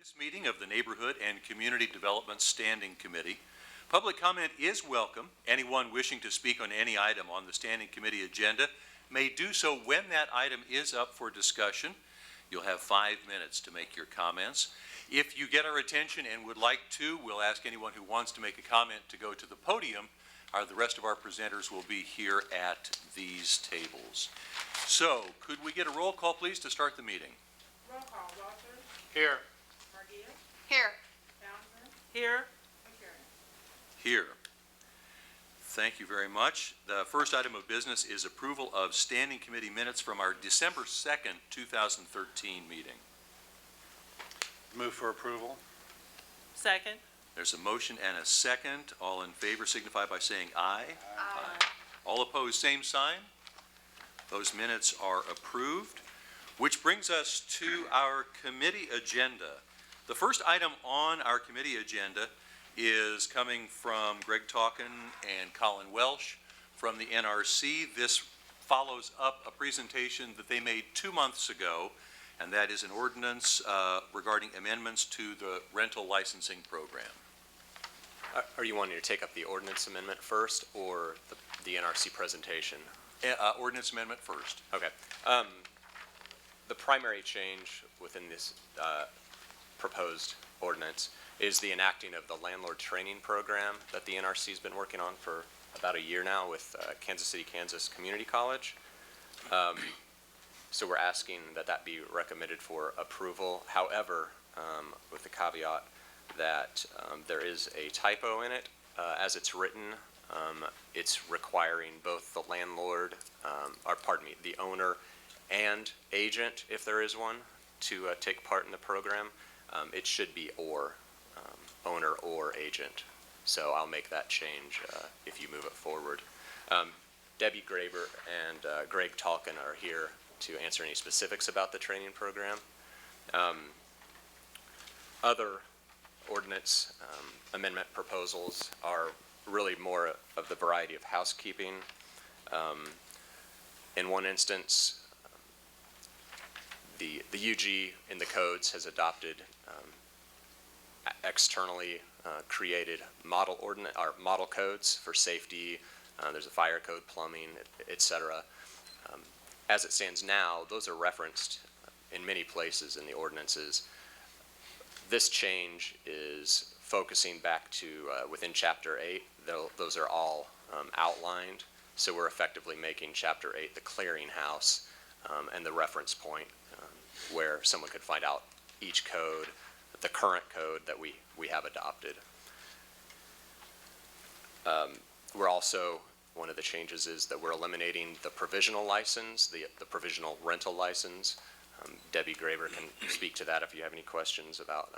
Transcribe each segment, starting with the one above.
this meeting of the Neighborhood and Community Development Standing Committee. Public comment is welcome. Anyone wishing to speak on any item on the Standing Committee agenda may do so when that item is up for discussion. You'll have 5 minutes to make your comments. If you get our attention and would like to, we'll ask anyone who wants to make a comment to go to the podium. The rest of our presenters will be here at these tables. So, could we get a roll call, please, to start the meeting? Roll call. Walters. Here. Mardia. Here. Townsend. Here. McCarron. Here. Thank you very much. The first item of business is approval of standing committee minutes from our December 2nd, 2013 meeting. Move for approval. Second. There's a motion and a second. All in favor signify by saying aye. Aye. All opposed, same sign. Those minutes are approved, which brings us to our committee agenda. The first item on our committee agenda is coming from Greg Talkin and Colin Welsh from the NRC. This follows up a presentation that they made 2 months ago, and that is an ordinance regarding amendments to the rental licensing program. Are you wanting to take up the ordinance amendment first or the NRC presentation? Ordinance amendment first. Okay. The primary change within this proposed ordinance is the enacting of the landlord training program that the NRC has been working on for about a year now with Kansas City, Kansas Community College. So we're asking that that be recommended for approval. However, with the caveat that there is a typo in it. As it's written, it's requiring both the landlord, the owner and agent, if there is one, to take part in the program. It should be or, owner or agent. So I'll make that change if you move it forward. Debbie Graber and Greg Talkin are here to answer any specifics about the training program. Other ordinance amendment proposals are really more of the variety of housekeeping. In one instance, the UG in the codes has adopted externally created model codes for safety. There's a fire code, plumbing, etc. As it stands now, those are referenced in many places in the ordinances. This change is focusing back to within Chapter 8. Those are all outlined. So we're effectively making Chapter 8 the clearinghouse and the reference point where someone could find out each code, the current code that we have adopted. We're also, one of the changes is that we're eliminating the provisional license, the provisional rental license. Debbie Graber can speak to that if you have any questions about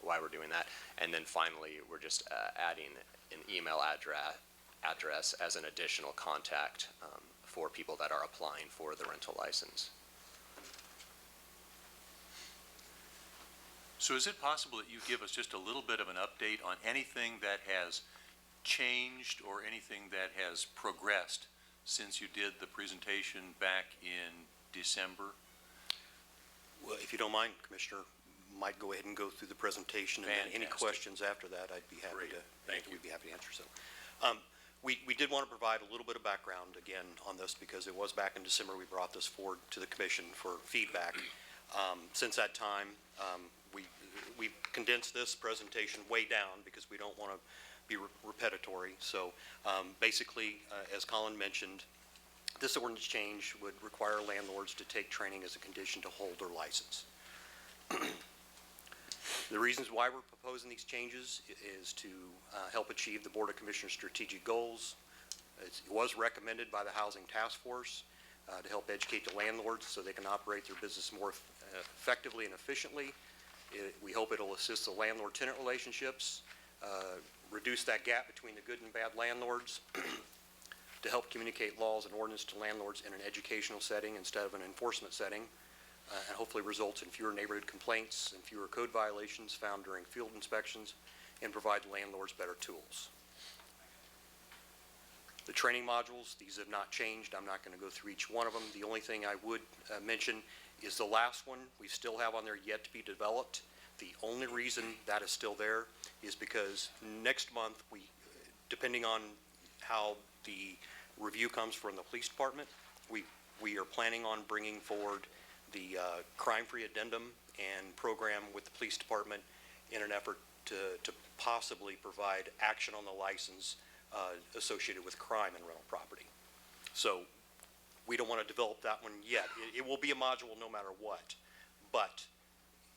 why we're doing that. And then finally, we're just adding an email address as an additional contact for people that are applying for the rental license. So is it possible that you give us just a little bit of an update on anything that has changed or anything that has progressed since you did the presentation back in December? Well, if you don't mind, Commissioner, might go ahead and go through the presentation, and then any questions after that, I'd be happy to. Thank you. We'd be happy to answer. So, we did want to provide a little bit of background again on this because it was back in December we brought this forward to the Commission for feedback. Since that time, we've condensed this presentation way down because we don't want to be repetitory. So, basically, as Colin mentioned, this ordinance change would require landlords to take training as a condition to hold their license. The reasons why we're proposing these changes is to help achieve the Board of Commissioners' strategic goals. It was recommended by the Housing Task Force to help educate the landlords so they can operate their business more effectively and efficiently. We hope it'll assist the landlord-tenant relationships, reduce that gap between the good and bad landlords, to help communicate laws and ordinance to landlords in an educational setting instead of an enforcement setting, and hopefully results in fewer neighborhood complaints and fewer code violations found during field inspections, and provide landlords better tools. The training modules, these have not changed. I'm not going to go through each one of them. The only thing I would mention is the last one we still have on there yet to be developed. The only reason that is still there is because next month, depending on how the review comes from the police department, we are planning on bringing forward the crime-free addendum and program with the police department in an effort to possibly provide action on the license associated with crime and rental property. So we don't want to develop that one yet. It will be a module no matter what. But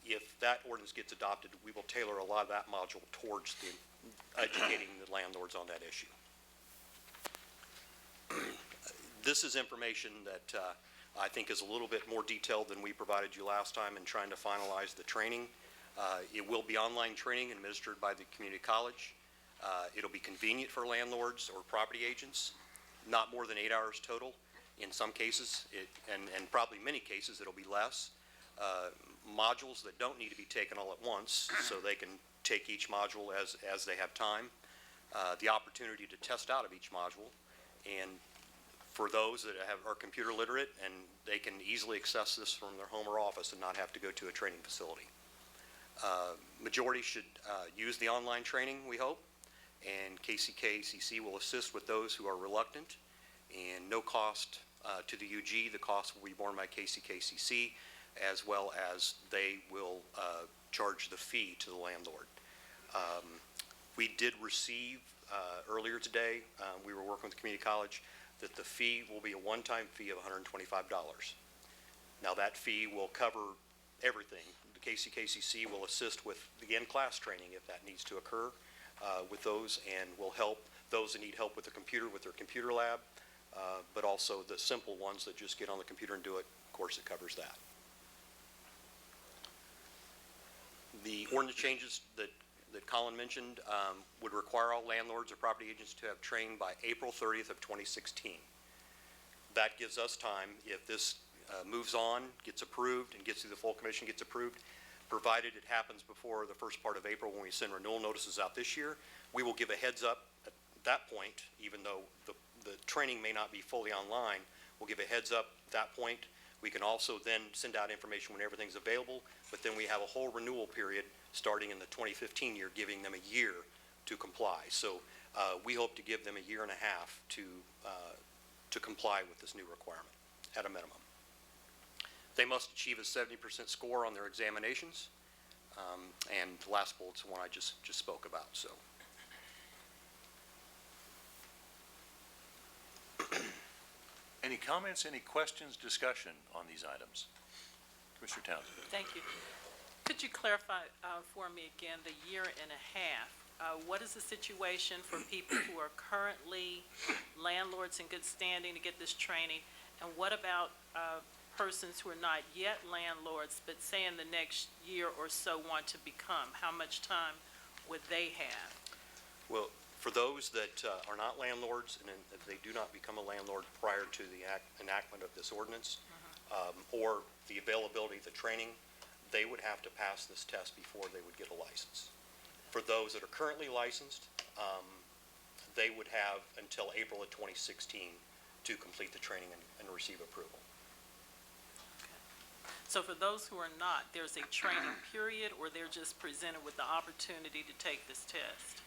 if that ordinance gets adopted, we will tailor a lot of that module towards educating the landlords on that issue. This is information that I think is a little bit more detailed than we provided you last time in trying to finalize the training. It will be online training administered by the community college. It'll be convenient for landlords or property agents, not more than 8 hours total. In some cases, and probably many cases, it'll be less. Modules that don't need to be taken all at once, so they can take each module as they have time. The opportunity to test out of each module, and for those that are computer literate, and they can easily access this from their home or office and not have to go to a training facility. Majority should use the online training, we hope, and KCKCC will assist with those who are reluctant, and no cost to the UG. The cost will be borne by KCKCC, as well as they will charge the fee to the landlord. We did receive earlier today, we were working with the community college, that the fee will be a one-time fee of $125. Now that fee will cover everything. The KCKCC will assist with the in-class training if that needs to occur with those, and will help those that need help with the computer, with their computer lab, but also the simple ones that just get on the computer and do it. Of course, it covers that. The ordinance changes that Colin mentioned would require all landlords or property agents to have trained by April 30th of 2016. That gives us time, if this moves on, gets approved, and gets through the full commission, gets approved, provided it happens before the first part of April when we send renewal notices out this year, we will give a heads up at that point, even though the training may not be fully online. We'll give a heads up at that point. We can also then send out information when everything's available, but then we have a whole renewal period starting in the 2015 year, giving them a year to comply. So we hope to give them a year and a half to comply with this new requirement at a minimum. They must achieve a 70% score on their examinations, and the last bullet's the one I just spoke about. So. Any comments, any questions, discussion on these items? Commissioner Townsend. Thank you. Could you clarify for me again the year and a half? What is the situation for people who are currently landlords in good standing to get this training? And what about persons who are not yet landlords, but say in the next year or so want to become? How much time would they have? Well, for those that are not landlords, and if they do not become a landlord prior to the enactment of this ordinance, or the availability of the training, they would have to pass this test before they would get a license. For those that are currently licensed, they would have until April of 2016 to complete the training and receive approval. So for those who are not, there's a training period, or they're just presented with the opportunity to take this test?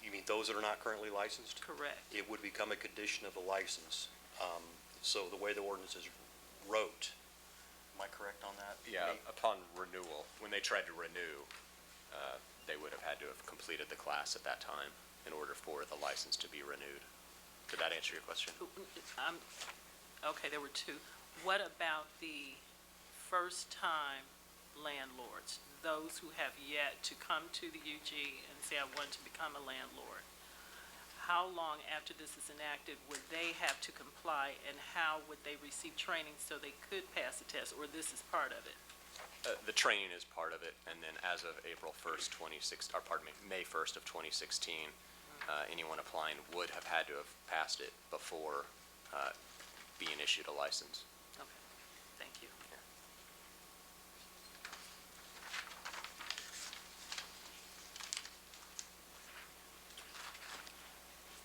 You mean those that are not currently licensed? Correct. It would become a condition of the license. So the way the ordinance is wrote, am I correct on that? Yeah, upon renewal, when they tried to renew, they would have had to have completed the class at that time in order for the license to be renewed. Did that answer your question? Okay, there were two. What about the first-time landlords, those who have yet to come to the UG and say, I want to become a landlord? How long after this is enacted would they have to comply, and how would they receive training so they could pass the test, or this is part of it? The training is part of it, and then as of April 1st, May 1st of 2016, anyone applying would have had to have passed it before being issued a license. Okay, thank you.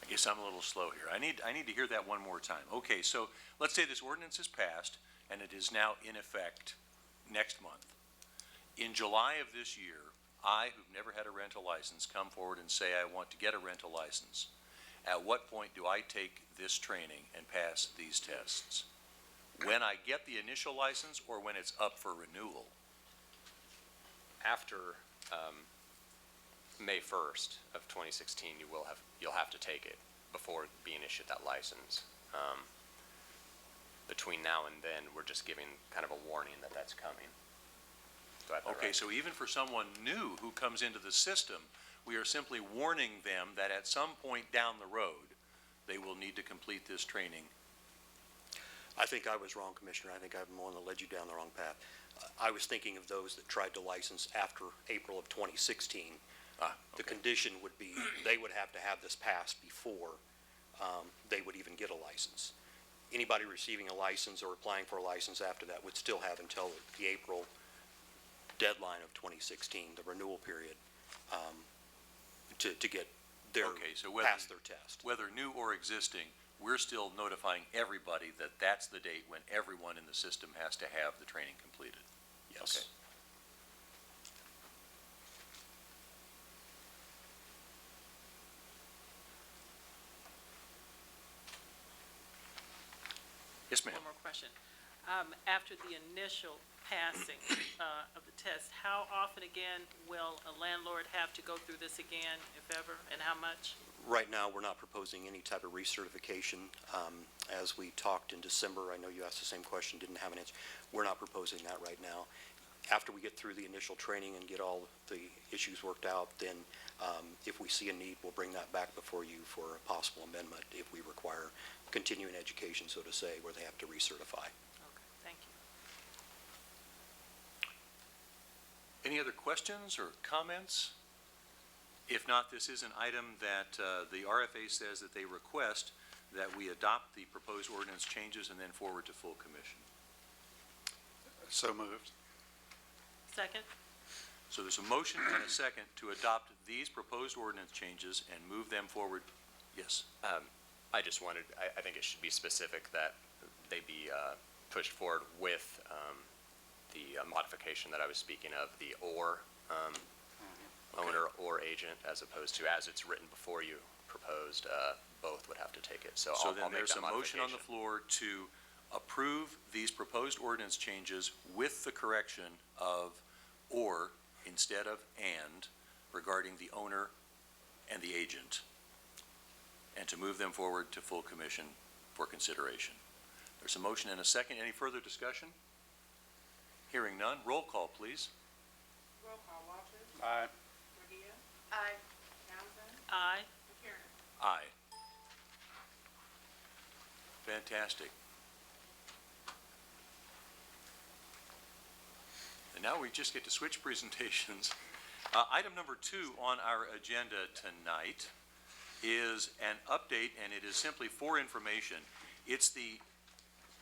I guess I'm a little slow here. I need to hear that one more time. Okay, so let's say this ordinance is passed and it is now in effect next month. in July of this year, I, who've never had a rental license, come forward and say I want to get a rental license, at what point do I take this training and pass these tests? When I get the initial license or when it's up for renewal? After May 1st of 2016, you'll have to take it before being issued that license. Between now and then, we're just giving kind of a warning that that's coming. Do I have that Okay, right? so even for someone new who comes into the system, we are simply warning them that at some point down the road, they will need to complete this training. I think I was wrong, Commissioner. I think I'm the one that led you down the wrong path. I was thinking of those that tried to license after April of 2016. The condition would be, they would have to have this passed before they would even get a license. Anybody receiving a license or applying for a license after that would still have until the April deadline of 2016, the renewal period, to get their, Okay, so whether- pass their test. Whether new or existing, we're still notifying everybody that that's the date when everyone in the system has to have the training completed. Yes. Okay. Yes, ma'am. One more question. After the initial passing of the test, how often again will a landlord have to go through this again, if ever, and how much? Right now, we're not proposing any type of recertification. As we talked in December, I know you asked the same question, didn't have an answer. We're not proposing that right now. After we get through the initial training and get all the issues worked out, then if we see a need, we'll bring that back before you for a possible amendment if we require continuing education, so to say, where they have to recertify. Okay, thank you. Any other questions or comments? If not, this is an item that the RFA says that they request that we adopt the proposed ordinance changes and then forward to full commission. So moved. Second? So there's a motion and a second to adopt these proposed ordinance changes and move them forward. Yes. I just wanted, I think it should be specific that they be pushed forward with the modification that I was speaking of, the or owner or agent, as opposed to as it's written before you proposed, both would have to take it. So So I'll then make there's that a motion on the modification. floor to approve these proposed ordinance changes with the correction of or instead of and regarding the owner and the agent, and to move them forward to full commission for consideration. There's a motion and a second. Any further discussion? Hearing none. Roll call, please. Roll call, Walters. Aye. Murguía. Aye. Townsend. Aye. McCarron. Aye. Fantastic. And now we just get to switch presentations. Item number 2 on our agenda tonight is an update, and it is simply for information. It's the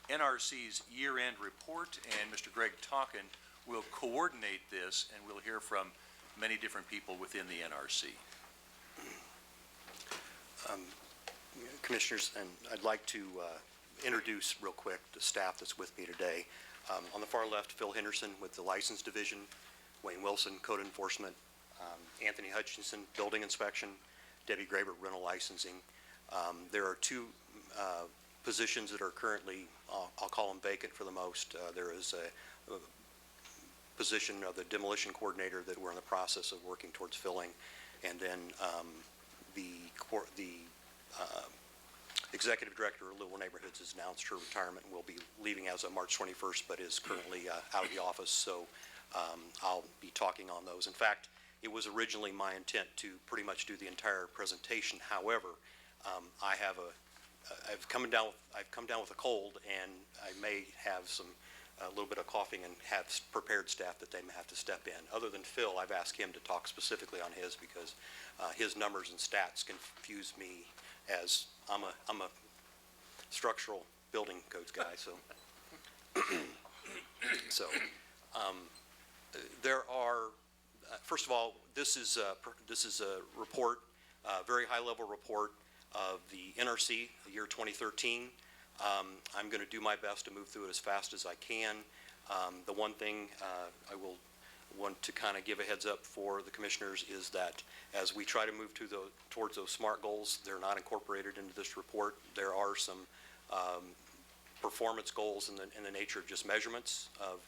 NRC's year-end report, and Mr. Greg Talkin will coordinate this, and we'll hear from many different people within the NRC. Commissioners, and I'd like to introduce real quick the staff that's with me today. On the far left, Phil Henderson with the License Division, Wayne Wilson, Code Enforcement, Anthony Hutchinson, Building Inspection, Debbie Graber, Rental Licensing. There are 2 positions that are currently, I'll call them vacant for the most. There is a position of the demolition coordinator that we're in the process of working towards filling, and then the executive director of Little Neighborhoods has announced her retirement and will be leaving as of March 21st, but is currently out of the office, so I'll be talking on those. In fact, it was originally my intent to pretty much do the entire presentation. However, I've come down with a cold, and I may have a little bit of coughing and have prepared staff that they may have to step in. Other than Phil, I've asked him to talk specifically on his because his numbers and stats confuse me, as I'm a structural building codes guy, so. So, there are, first of all, this is a report, a very high-level report of the NRC, the year 2013. I'm going to do my best to move through it as fast as I can. The one thing I will Want to kind of give a heads up for the commissioners is that as we try to move towards those SMART goals, they're not incorporated into this report. There are some performance goals in the nature of just measurements of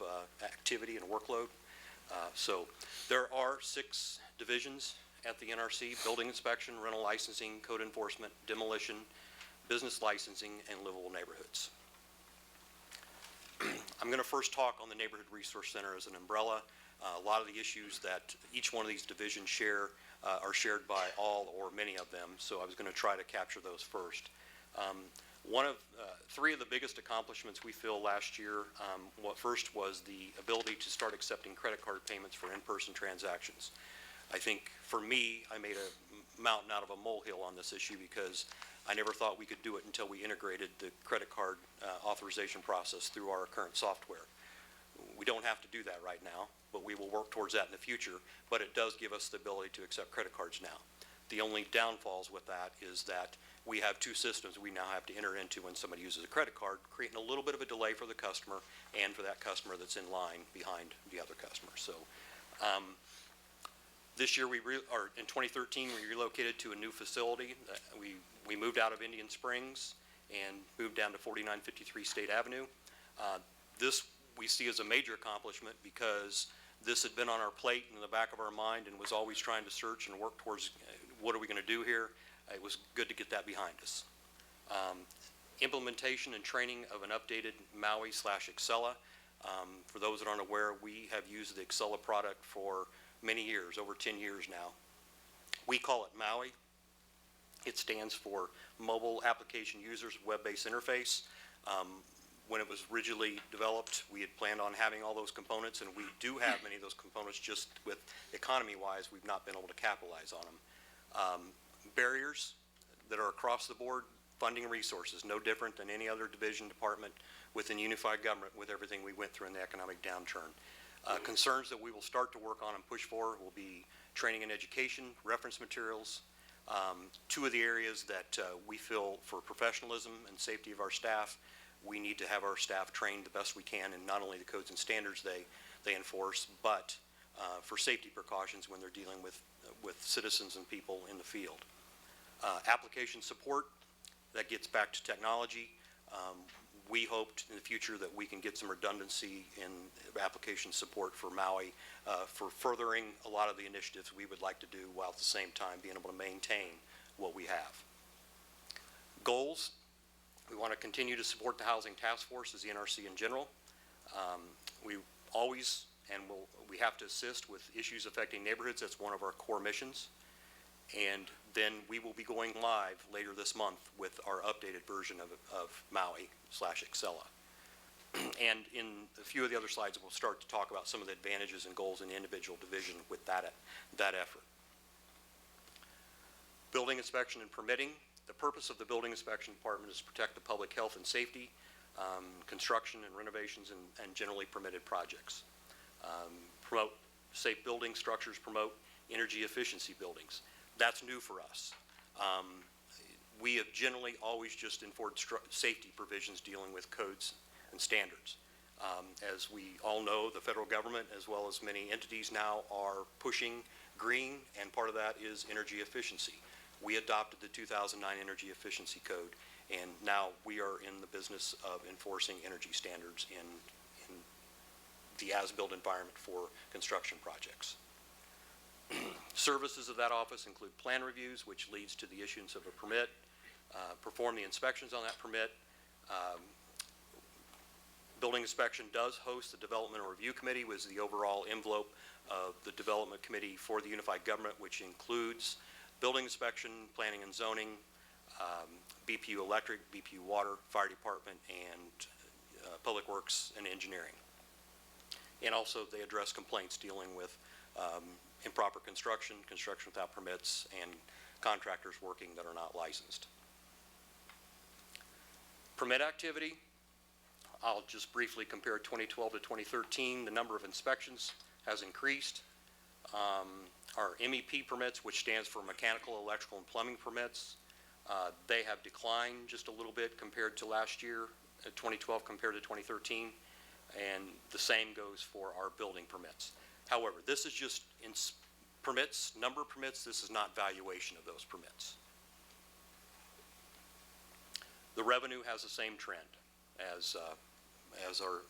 activity and workload. So there are 6 divisions at the NRC: building inspection, rental licensing, code enforcement, demolition, business licensing, and livable neighborhoods. I'm going to first talk on the Neighborhood Resource Center as an umbrella. A lot of the issues that each one of these divisions share are shared by all or many of them, so I was going to try to capture those first. One of 3 of the biggest accomplishments we feel last year, what first was the ability to start accepting credit card payments for in-person transactions. I think for me, I made a mountain out of a molehill on this issue because I never thought we could do it until we integrated the credit card authorization process through our current software. We don't have to do that right now, but we will work towards that in the future, but it does give us the ability to accept credit cards now. The only downfalls with that is that we have 2 systems we now have to enter into when somebody uses a credit card, creating a little bit of a delay for the customer and for that customer that's in line behind the other customer. So this year, in 2013, we relocated to a new facility. We moved out of Indian Springs and moved down to 4953 State Avenue. This we see as a major accomplishment because this had been on our plate in the back of our mind and was always trying to search and work towards what are we going to do here. It was good to get that behind us. Implementation and training of an updated Maui/Excella. For those that aren't aware, we have used the Excella product for many years, over 10 years now. We call it Maui. It stands for Mobile Application Users Web-Based Interface. When it was originally developed, we had planned on having all those components, and we do have many of those components, just with economy-wise, we've not been able to capitalize on them. Barriers that are across the board, funding resources, no different than any other division department within unified government with everything we went through in the economic downturn. Concerns that we will start to work on and push for will be training and education, reference materials. 2 of the areas that we feel for professionalism and safety of our staff, we need to have our staff trained the best we can in not only the codes and standards they enforce, but for safety precautions when they're dealing with citizens and people in the field. Application support, that gets back to technology. We hoped in the future that we can get some redundancy in application support for Maui for furthering a lot of the initiatives we would like to do while at the same time being able to maintain what we have. Goals, we want to continue to support the Housing Task Force as the NRC in general. We always we have to assist with issues affecting neighborhoods. That's one of our core missions. And then we will be going live later this month with our updated version of Maui/Excella. And in a few of the other slides, we'll start to talk about some of the advantages and goals in the individual division with that effort. Building inspection and permitting. The purpose of the Building Inspection Department is to protect the public health and safety, construction and renovations, and generally permitted projects. Promote safe building structures, promote energy efficiency buildings. That's new for us. We have generally always just enforced safety provisions dealing with codes and standards. As we all know, the federal government, as well as many entities now, are pushing green, and part of that is energy efficiency. We adopted the 2009 Energy Efficiency Code, and now we are in the business of enforcing energy standards in the as-built environment for construction projects. Services of that office include plan reviews, which leads to the issuance of a permit, perform the inspections on that permit. Building inspection does host the Development and Review Committee, which is the overall envelope of the Development Committee for the Unified Government, which includes building inspection, planning and zoning, BPU Electric, BPU Water, Fire Department, and Public Works and Engineering. And also they address complaints dealing with improper construction, construction without permits, and contractors working that are not licensed. Permit activity, I'll just briefly compare 2012 to 2013. The number of inspections has increased. Our MEP permits, which stands for Mechanical, Electrical, and Plumbing permits, they have declined just a little bit compared to last year, 2012 compared to 2013, and the same goes for our building permits. However, this is just permits, number of permits. This is not valuation of those permits. The revenue has the same trend as our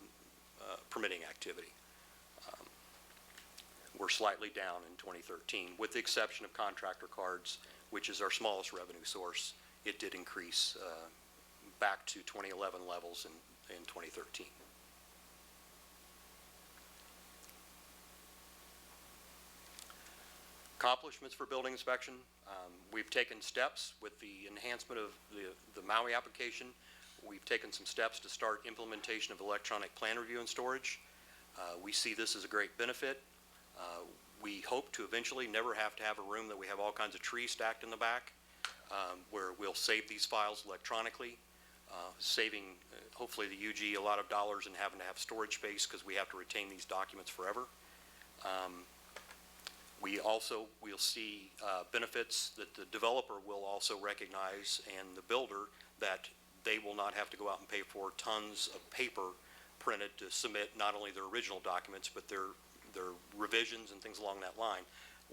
permitting activity. We're slightly down in 2013, with the exception of contractor cards, which is our smallest revenue source. It did increase back to 2011 levels in 2013. Accomplishments for building inspection. We've taken steps with the enhancement of the Maui application. We've taken some steps to start implementation of electronic plan review and storage. We see this as a great benefit. We hope to eventually never have to have a room that we have all kinds of trees stacked in the back, where we'll save these files electronically, saving hopefully the UG a lot of dollars in having to have storage space because we have to retain these documents forever. We'll see benefits that the developer will also recognize, and the builder, that they will not have to go out and pay for tons of paper printed to submit not only their original documents, but their revisions and things along that line.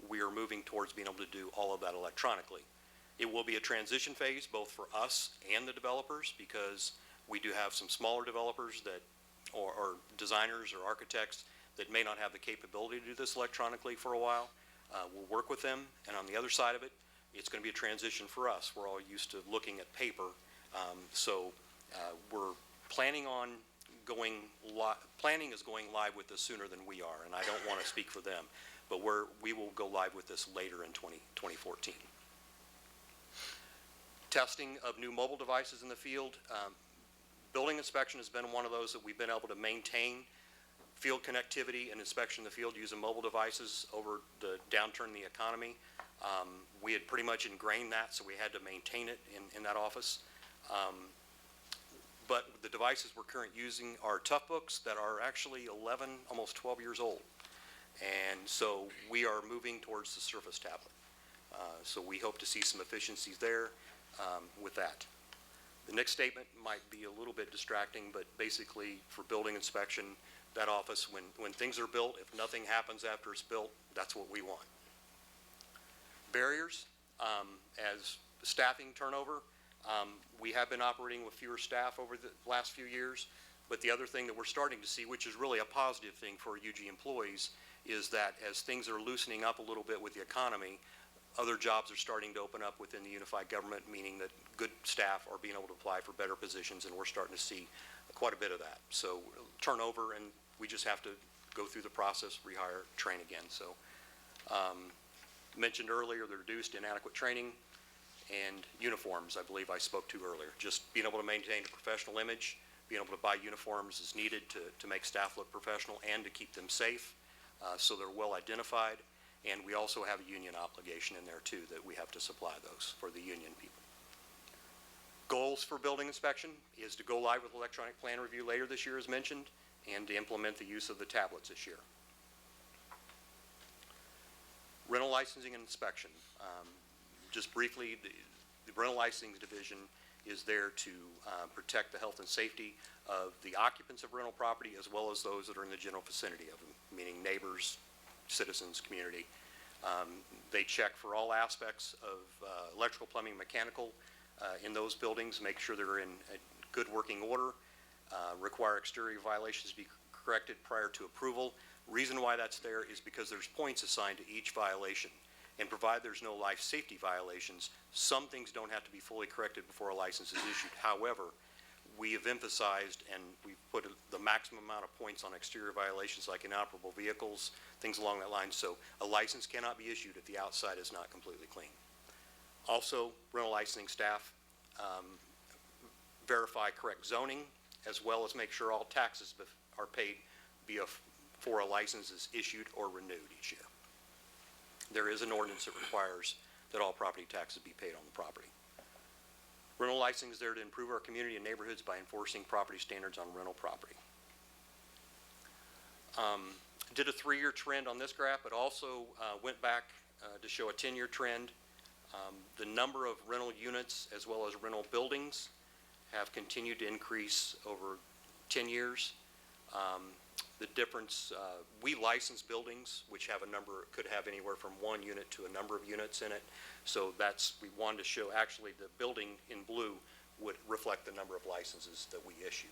We are moving towards being able to do all of that electronically. It will be a transition phase, both for us and the developers, because we do have some smaller developers that, or designers or architects that may not have the capability to do this electronically for a while. We'll work with them, and on the other side of it, it's going to be a transition for us. We're all used to looking at paper, so we're planning on planning is going live with this sooner than we are, and I don't want to speak for them, but we will go live with this later in 2014. Testing of new mobile devices in the field. Building inspection has been one of those that we've been able to maintain field connectivity and inspection in the field using mobile devices over the downturn in the economy. We had pretty much ingrained that, so we had to maintain it in that office. But the devices we're currently using are Toughbooks that are actually 11, almost 12 years old. And so we are moving towards the Surface tablet. So we hope to see some efficiencies there with that. The next statement might be a little bit distracting, but basically for building inspection, that office, when things are built, if nothing happens after it's built, that's what we want. Barriers, as staffing turnover, we have been operating with fewer staff over the last few years, but the other thing that we're starting to see, which is really a positive thing for UG employees, is that as things are loosening up a little bit with the economy, other jobs are starting to open up within the unified government, meaning that good staff are being able to apply for better positions, and we're starting to see quite a bit of that. So turnover, and we just have to go through the process, rehire, train again. So mentioned earlier the reduced inadequate training and uniforms, I believe I spoke to earlier. Just being able to maintain a professional image, being able to buy uniforms is needed to make staff look professional and to keep them safe, so they're well identified. And we also have a union obligation in there too, that we have to supply those for the union people. Goals for building inspection is to go live with electronic plan review later this year, as mentioned, and to implement the use of the tablets this year. Rental licensing and inspection. Just briefly, the rental licensing division is there to protect the health and safety of the occupants of rental property, as well as those that are in the general vicinity of them, meaning neighbors, citizens, community. They check for all aspects of electrical, plumbing, mechanical in those buildings, make sure they're in a good working order, require exterior violations to be corrected prior to approval. Reason why that's there is because there's points assigned to each violation. And provided there's no life safety violations, some things don't have to be fully corrected before a license is issued. However, we have emphasized and we've put the maximum amount of points on exterior violations like inoperable vehicles, things along that line, so a license cannot be issued if the outside is not completely clean. Also, rental licensing staff verify correct zoning, as well as make sure all taxes are paid before a license is issued or renewed each year. There is an ordinance that requires that all property taxes be paid on the property. Rental licensing is there to improve our community and neighborhoods by enforcing property standards on rental property. Did a 3-year trend on this graph, but also went back to show a 10-year trend. The number of rental units as well as rental buildings have continued to increase over 10 years. The difference, we license buildings which have a number, could have anywhere from one unit to a number of units in it. So that's, we wanted to show, actually, the building in blue would reflect the number of licenses that we issued.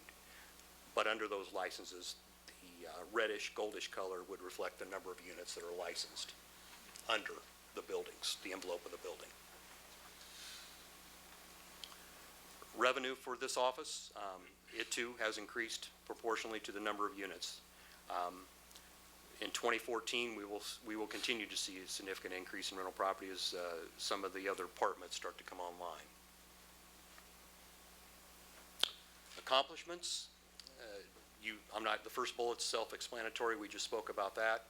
But under those licenses, the reddish, goldish color would reflect the number of units that are licensed under the buildings, the envelope of the building. Revenue for this office, it too has increased proportionally to the number of units. In 2014, we will continue to see a significant increase in rental property as some of the other apartments start to come online. Accomplishments, the first bullet's self-explanatory. We just spoke about that.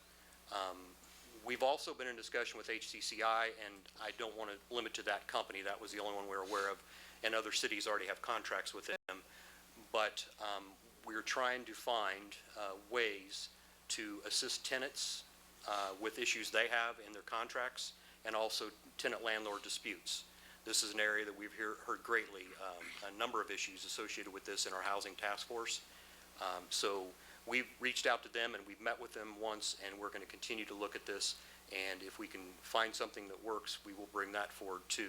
We've also been in discussion with HCCI, and I don't want to limit to that company. That was the only one we're aware of, and other cities already have contracts with them. But we're trying to find ways to assist tenants with issues they have in their contracts, and also tenant-landlord disputes. This is an area that we've heard greatly, a number of issues associated with this in our housing task force. So we've reached out to them and we've met with them once, and we're going to continue to look at this. And if we can find something that works, we will bring that forward to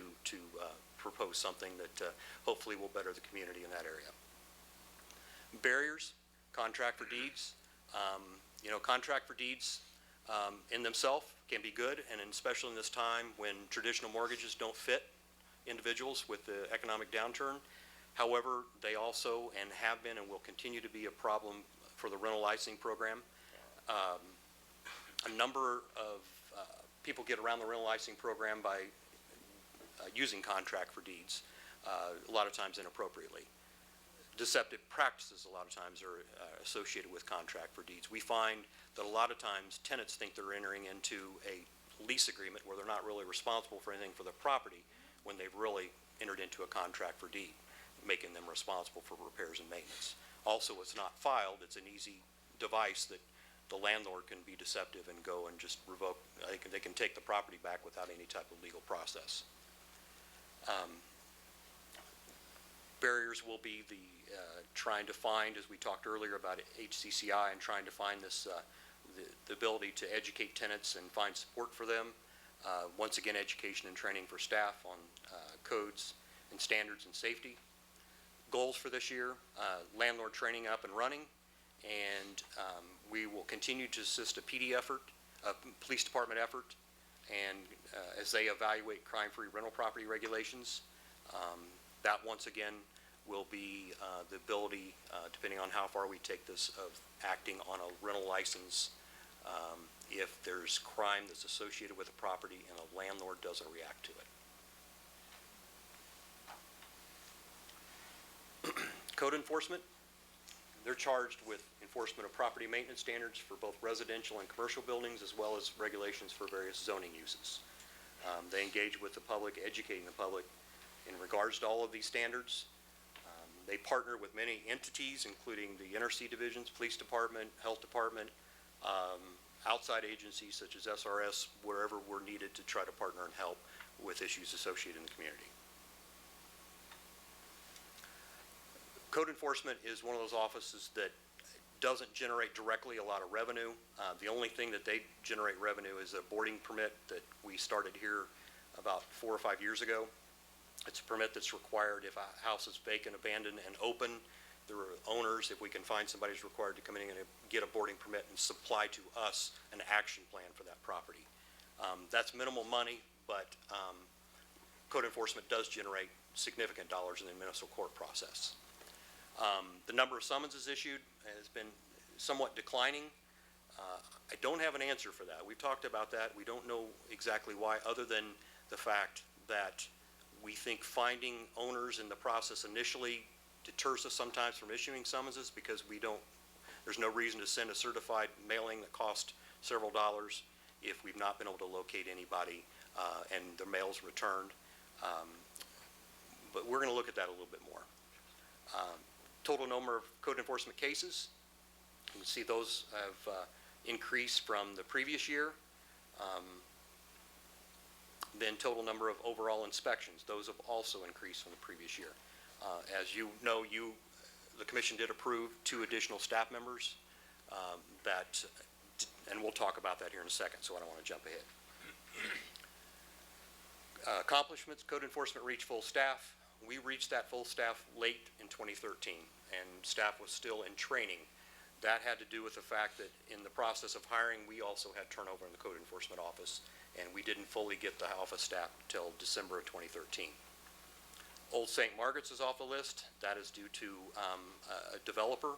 propose something that hopefully will better the community in that area. Barriers, contract for deeds. Contract for deeds in themselves can be good, and especially in this time when traditional mortgages don't fit individuals with the economic downturn. However, they also and have been and will continue to be a problem for the rental licensing program. A number of people get around the rental licensing program by using contract for deeds, a lot of times inappropriately. Deceptive practices a lot of times are associated with contract for deeds. We find that a lot of times tenants think they're entering into a lease agreement where they're not really responsible for anything for the property when they've really entered into a contract for deed, making them responsible for repairs and maintenance. Also, it's not filed. It's an easy device that the landlord can be deceptive and go and just revoke. They can take the property back without any type of legal process. Barriers will be the trying to find, as we talked earlier about HCCI, and trying to find this the ability to educate tenants and find support for them. Once again, education and training for staff on codes and standards and safety. Goals for this year, landlord training up and running, and we will continue to assist a PD effort, a police department effort, and as they evaluate crime-free rental property regulations. That once again will be the ability, depending on how far we take this, of acting on a rental license if there's crime that's associated with a property and a landlord doesn't react to it. Code enforcement, they're charged with enforcement of property maintenance standards for both residential and commercial buildings, as well as regulations for various zoning uses. They engage with the public, educating the public in regards to all of these standards. They partner with many entities, including the Intersea divisions, police department, health department, outside agencies such as SRS, wherever we're needed to try to partner and help with issues associated in the community. Code enforcement is one of those offices that doesn't generate directly a lot of revenue. The only thing that they generate revenue is a boarding permit that we started here about 4 or 5 years ago. It's a permit that's required if a house is vacant, abandoned, and open. There are owners, if we can find somebody who's required to come in and get a boarding permit and supply to us an action plan for that property. That's minimal money, but code enforcement does generate significant dollars in the municipal court process. The number of summonses issued has been somewhat declining. I don't have an answer for that. We've talked about that. We don't know exactly why, other than the fact that we think finding owners in the process initially deters us sometimes from issuing summonses, because there's no reason to send a certified mailing that costs several dollars if we've not been able to locate anybody and their mail's returned. But we're going to look at that a little bit more. Total number of code enforcement cases, you can see those have increased from the previous year. Then total number of overall inspections, those have also increased from the previous year. As you know, the commission did approve 2 additional staff members and we'll talk about that here in a second, so I don't want to jump ahead. Accomplishments, code enforcement reached full staff. We reached that full staff late in 2013, and staff was still in training. That had to do with the fact that in the process of hiring, we also had turnover in the code enforcement office, and we didn't fully get the office staff until December of 2013. Old St. Margaret's is off the list. That is due to a developer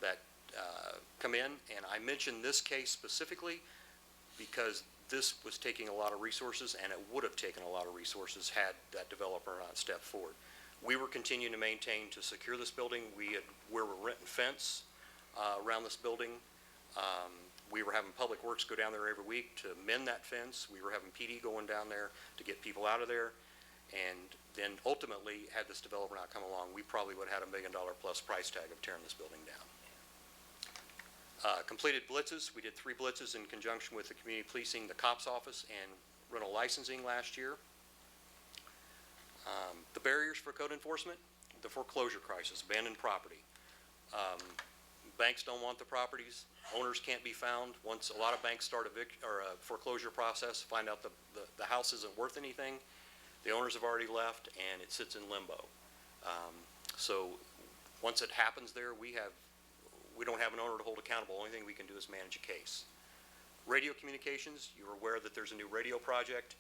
that come in, and I mention this case specifically because this was taking a lot of resources, and it would have taken a lot of resources had that developer not stepped forward. We were continuing to maintain to secure this building. We were renting fence around this building. We were having Public Works go down there every week to mend that fence. We were having PD going down there to get people out of there. And then ultimately, had this developer not come along, we probably would have had $1 million plus price tag of tearing this building down. Completed blitzes. We did 3 blitzes in conjunction with the community policing, the cops office, and rental licensing last year. The barriers for code enforcement, the foreclosure crisis, abandoned property. Banks don't want the properties. Owners can't be found. Once a lot of banks start a foreclosure process, find out the house isn't worth anything, the owners have already left and it sits in limbo. So once it happens there, we don't have an owner to hold accountable. Only thing we can do is manage a case. Radio communications, you're aware that there's a new radio project.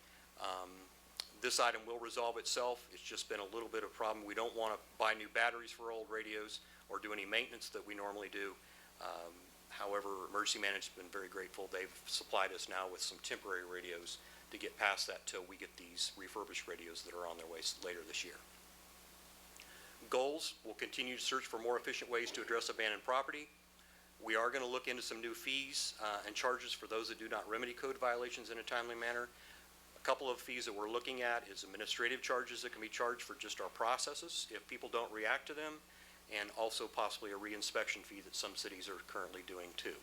This item will resolve itself. It's just been a little bit of a problem. We don't want to buy new batteries for old radios or do any maintenance that we normally do. However, Emergency Management's been very grateful. They've supplied us now with some temporary radios to get past that till we get these refurbished radios that are on their way later this year. Goals, we'll continue to search for more efficient ways to address abandoned property. We are going to look into some new fees and charges for those that do not remedy code violations in a timely manner. A couple of fees that we're looking at is administrative charges that can be charged for just our processes if people don't react to them, and also possibly a reinspection fee that some cities are currently doing too.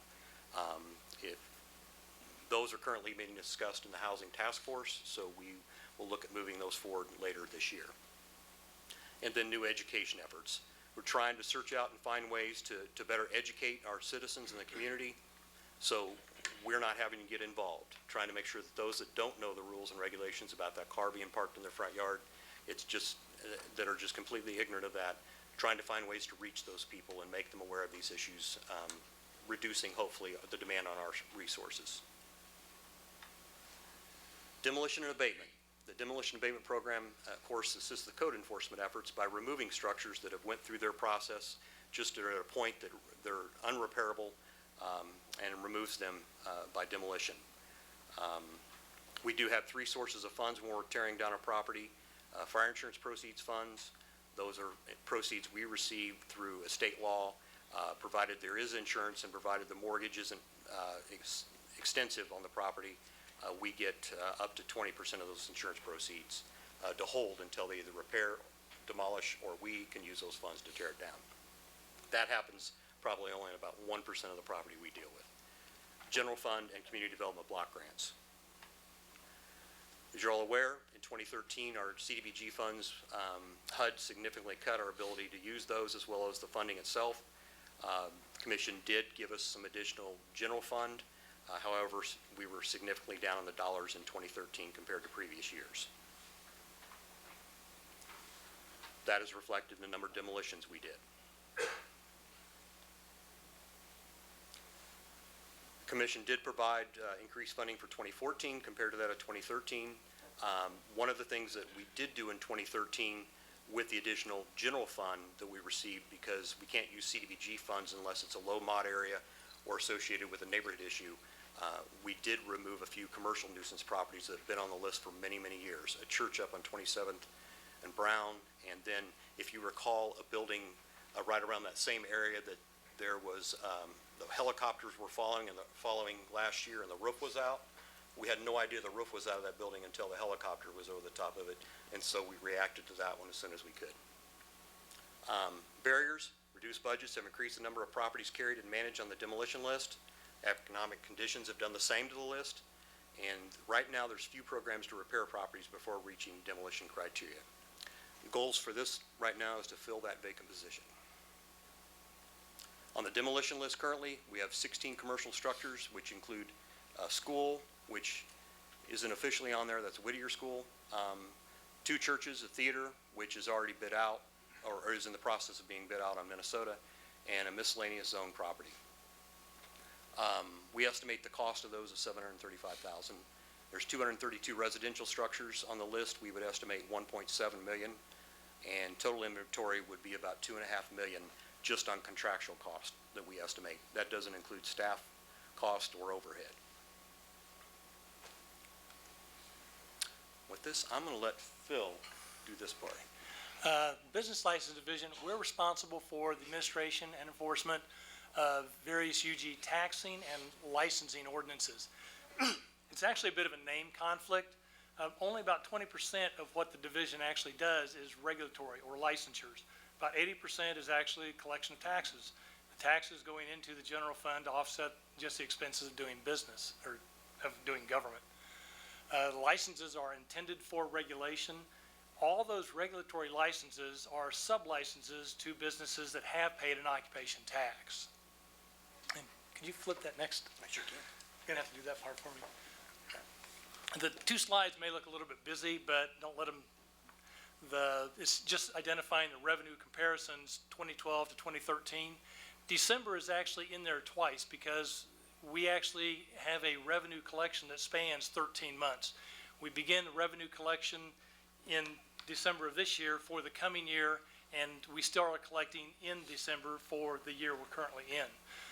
Those are currently being discussed in the Housing Task Force, so we will look at moving those forward later this year. And then new education efforts. We're trying to search out and find ways to better educate our citizens in the community so we're not having to get involved, trying to make sure that those that don't know the rules and regulations about that car being parked in their front yard, it's just that are just completely ignorant of that, trying to find ways to reach those people and make them aware of these issues, reducing hopefully the demand on our resources. Demolition and abatement. The demolition abatement program, of course, assists the code enforcement efforts by removing structures that have went through their process just at a point that they're unrepairable, and removes them by demolition. We do have 3 sources of funds when we're tearing down a property. Fire insurance proceeds funds. Those are proceeds we receive through estate law, provided there is insurance and provided the mortgage isn't extensive on the property. We get up to 20% of those insurance proceeds to hold until they either repair, demolish, or we can use those funds to tear it down. That happens probably only in about 1% of the property we deal with. General fund and community development block grants. As you're all aware, in 2013, our CDBG funds, HUD significantly cut our ability to use those as well as the funding itself. The Commission did give us some additional general fund. However, we were significantly down on the dollars in 2013 compared to previous years. That is reflected in the number of demolitions we did. The Commission did provide increased funding for 2014 compared to that of 2013. One of the things that we did do in 2013 with the additional general fund that we received, because we can't use CDBG funds unless it's a low mod area or associated with a neighborhood issue, we did remove a few commercial nuisance properties that have been on the list for many, many years. A church up on 27th and Brown, and then if you recall, a building right around that same area that there was, the helicopters were following last year and the roof was out. We had no idea the roof was out of that building until the helicopter was over the top of it, and so we reacted to that one as soon as we could. Barriers, reduced budgets have increased the number of properties carried and managed on the demolition list. Economic conditions have done the same to the list, and right now there's few programs to repair properties before reaching demolition criteria. The goals for this right now is to fill that vacant position. On the demolition list currently, we have 16 commercial structures, which include a school, which isn't officially on there, that's Whittier School, 2 churches, a theater, which is already bid out, or is in the process of being bid out on Minnesota, and a miscellaneous zone property. We estimate the cost of those is $735,000. There's 232 residential structures on the list. We would estimate $1.7 million, and total inventory would be about $2.5 million just on contractual cost that we estimate. That doesn't include staff cost or overhead. With this, I'm going to let Phil do this part. Business License Division, we're responsible for the administration and enforcement of various UG taxing and licensing ordinances. It's actually a bit of a name conflict. Only about 20% of what the division actually does is regulatory or licensures. About 80% is actually collection of taxes. The taxes going into the general fund to offset just the expenses of doing business or of doing government. The licenses are intended for regulation. All those regulatory licenses are sub-licenses to businesses that have paid an occupation tax. And could you flip that next? I sure can. You're gonna have to do that part for me. Okay. The 2 slides may look a little bit busy, but don't let them, it's just identifying the revenue comparisons 2012 to 2013. December is actually in there twice because we actually have a revenue collection that spans 13 months. We begin the revenue collection in December of this year for the coming year, and we still are collecting in December for the year we're currently in.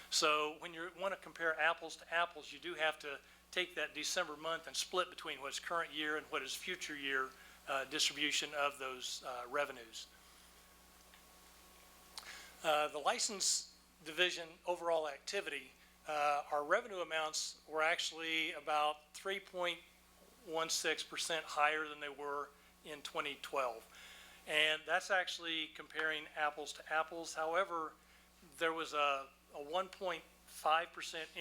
So when you want to compare apples to apples, you do have to take that December month and split between what's current year and what is future year distribution of those revenues. The license division overall activity, our revenue amounts were actually about 3.16% higher than they were in 2012. And that's actually comparing apples to apples. However, there was a 1.5%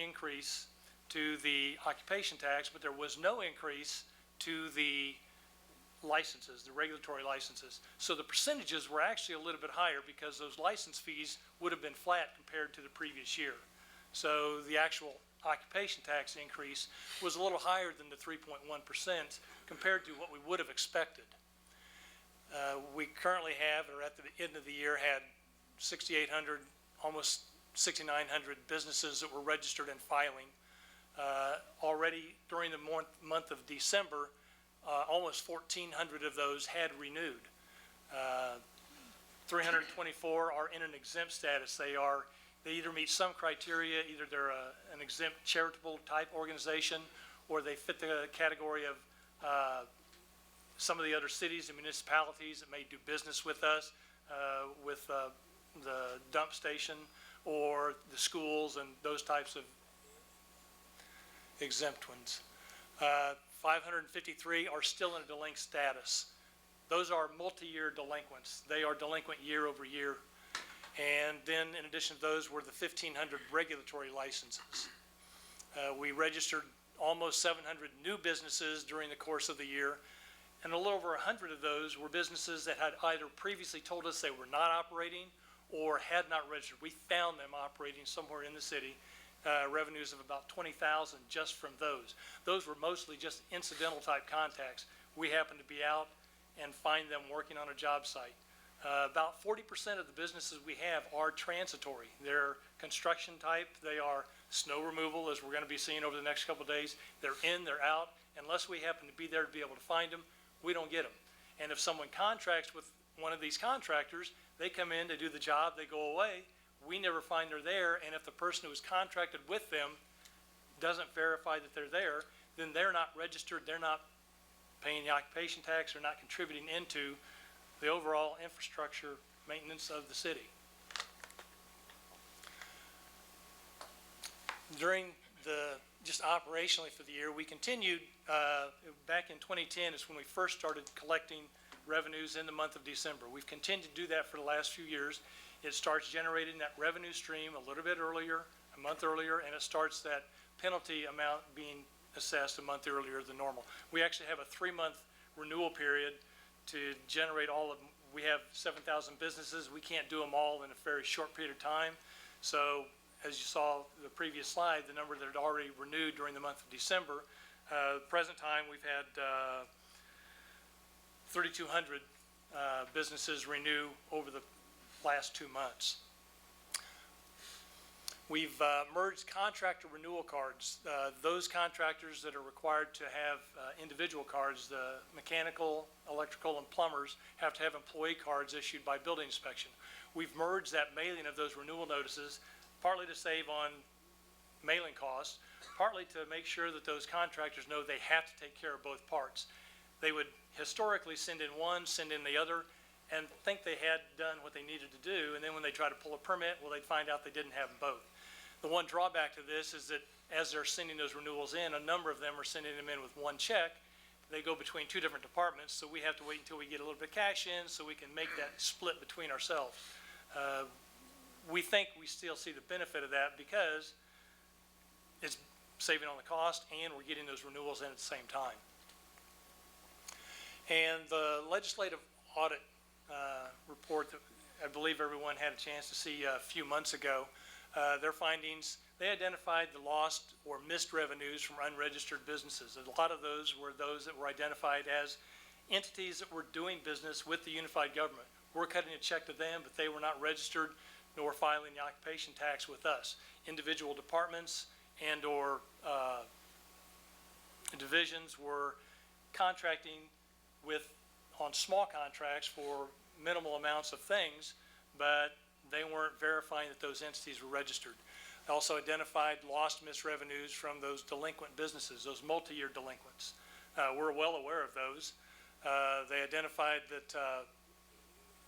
increase to the occupation tax, but there was no increase to the licenses, the regulatory licenses. So the percentages were actually a little bit higher because those license fees would have been flat compared to the previous year. So the actual occupation tax increase was a little higher than the 3.1% compared to what we would have expected. We currently have, or at the end of the year, had 6,800, almost 6,900 businesses that were registered and filing. Already during the month of December, almost 1,400 of those had renewed. 324 are in an exempt status. They either meet some criteria, either they're an exempt charitable type organization, or they fit the category of some of the other cities and municipalities that may do business with us, with the dump station or the schools and those types of exempt ones. 553 are still in a delinquent status. Those are multi-year delinquents. They are delinquent year over year. And then in addition to those were the 1,500 regulatory licenses. We registered almost 700 new businesses during the course of the year, and a little over 100 of those were businesses that had either previously told us they were not operating or had not registered. We found them operating somewhere in the city. Revenues of about $20,000 just from those. Those were mostly just incidental type contacts. We happened to be out and find them working on a job site. About 40% of the businesses we have are transitory. They're construction type. They are snow removal, as we're going to be seeing over the next couple of days. They're in, they're out. Unless we happen to be there to be able to find them, we don't get them. And if someone contracts with one of these contractors, they come in, they do the job, they go away. We never find they're there, and if the person who was contracted with them doesn't verify that they're there, then they're not registered, they're not paying the occupation tax, they're not contributing into the overall infrastructure maintenance of the city. During just operationally for the year, we continued, back in 2010 is when we first started collecting revenues in the month of December. We've continued to do that for the last few years. It starts generating that revenue stream a little bit earlier, a month earlier, and it starts that penalty amount being assessed a month earlier than normal. We actually have a 3-month renewal period to generate all of them. We have 7,000 businesses. We can't do them all in a very short period of time. So as you saw the previous slide, the number that had already renewed during the month of December, present time, we've had 3,200 businesses renew over the last 2 months. We've merged contractor renewal cards. Those contractors that are required to have individual cards, the mechanical, electrical, and plumbers have to have employee cards issued by building inspection. We've merged that mailing of those renewal notices, partly to save on mailing costs, partly to make sure that those contractors know they have to take care of both parts. They would historically send in one, send in the other, and think they had done what they needed to do, and then when they try to pull a permit, well, they'd find out they didn't have them both. The one drawback to this is that as they're sending those renewals in, a number of them are sending them in with one check. They go between two different departments, so we have to wait until we get a little bit of cash in so we can make that split between ourselves. We think we still see the benefit of that because it's saving on the cost and we're getting those renewals in at the same time. And the legislative audit report that I believe everyone had a chance to see a few months ago, their findings, they identified the lost or missed revenues from unregistered businesses. A lot of those were those that were identified as entities that were doing business with the unified government. We're cutting a check to them, but they were not registered nor filing the occupation tax with us. Individual departments and or divisions were contracting with on small contracts for minimal amounts of things, but they weren't verifying that those entities were registered. They also identified lost missed revenues from those delinquent businesses, those multi-year delinquents. We're well aware of those. They identified that,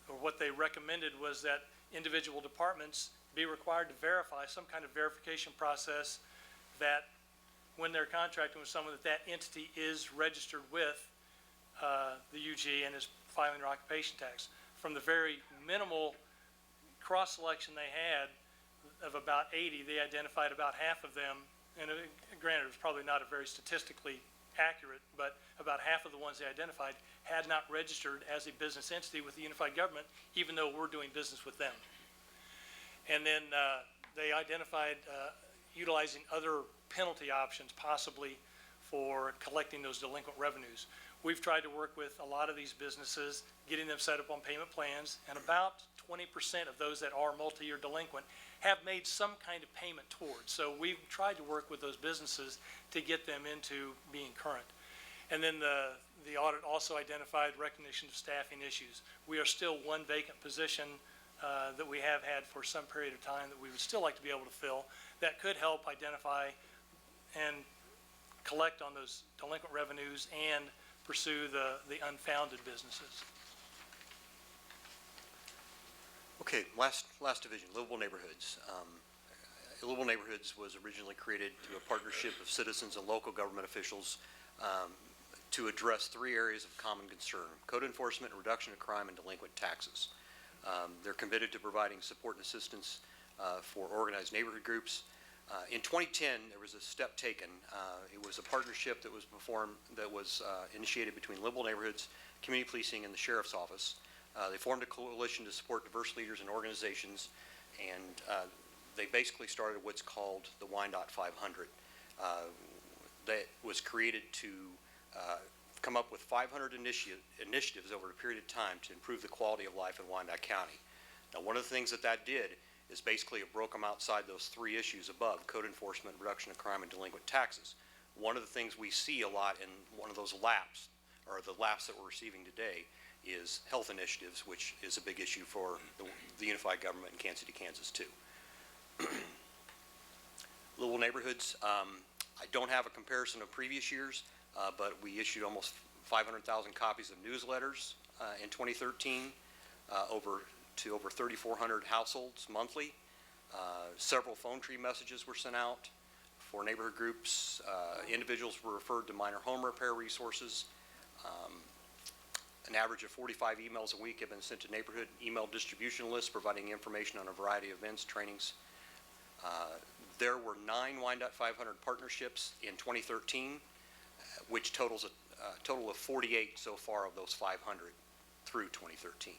or what they recommended was that individual departments be required to verify some kind of verification process that when they're contracting with someone that entity is registered with the UG and is filing their occupation tax. From the very minimal cross-selection they had of about 80, they identified about half of them, and granted, it was probably not a very statistically accurate, but about half of the ones they identified had not registered as a business entity with the unified government, even though we're doing business with them. And then they identified utilizing other penalty options possibly for collecting those delinquent revenues. We've tried to work with a lot of these businesses, getting them set up on payment plans, and about 20% of those that are multi-year delinquent have made some kind of payment towards. So we've tried to work with those businesses to get them into being current. And then the audit also identified recognition of staffing issues. We are still one vacant position that we have had for some period of time that we would still like to be able to fill that could help identify and collect on those delinquent revenues and pursue the unfounded businesses. Okay, last division, livable neighborhoods. Livable Neighborhoods was originally created through a partnership of citizens and local government officials to address three areas of common concern: code enforcement, reduction of crime, and delinquent taxes. They're committed to providing support and assistance for organized neighborhood groups. In 2010, there was a step taken. It was a partnership that was initiated between Livable Neighborhoods, Community Policing, and the Sheriff's Office. They formed a coalition to support diverse leaders and organizations, and they basically started what's called the Wyandotte 500. That was created to come up with 500 initiatives over a period of time to improve the quality of life in Wyandotte County. Now, one of the things that did is basically it broke them outside those three issues above: code enforcement, reduction of crime, and delinquent taxes. One of the things we see a lot in one of those laps, or the laps that we're receiving today, is health initiatives, which is a big issue for the unified government in Kansas City, Kansas, too. Livable Neighborhoods, I don't have a comparison of previous years, but we issued almost 500,000 copies of newsletters in 2013 to over 3,400 households monthly. Several phone tree messages were sent out for neighborhood groups. Individuals were referred to minor home repair resources. An average of 45 emails a week have been sent to neighborhood email distribution lists providing information on a variety of events, trainings. There were 9 Wyandotte 500 partnerships in 2013, which totals a total of 48 so far of those 500 through 2013.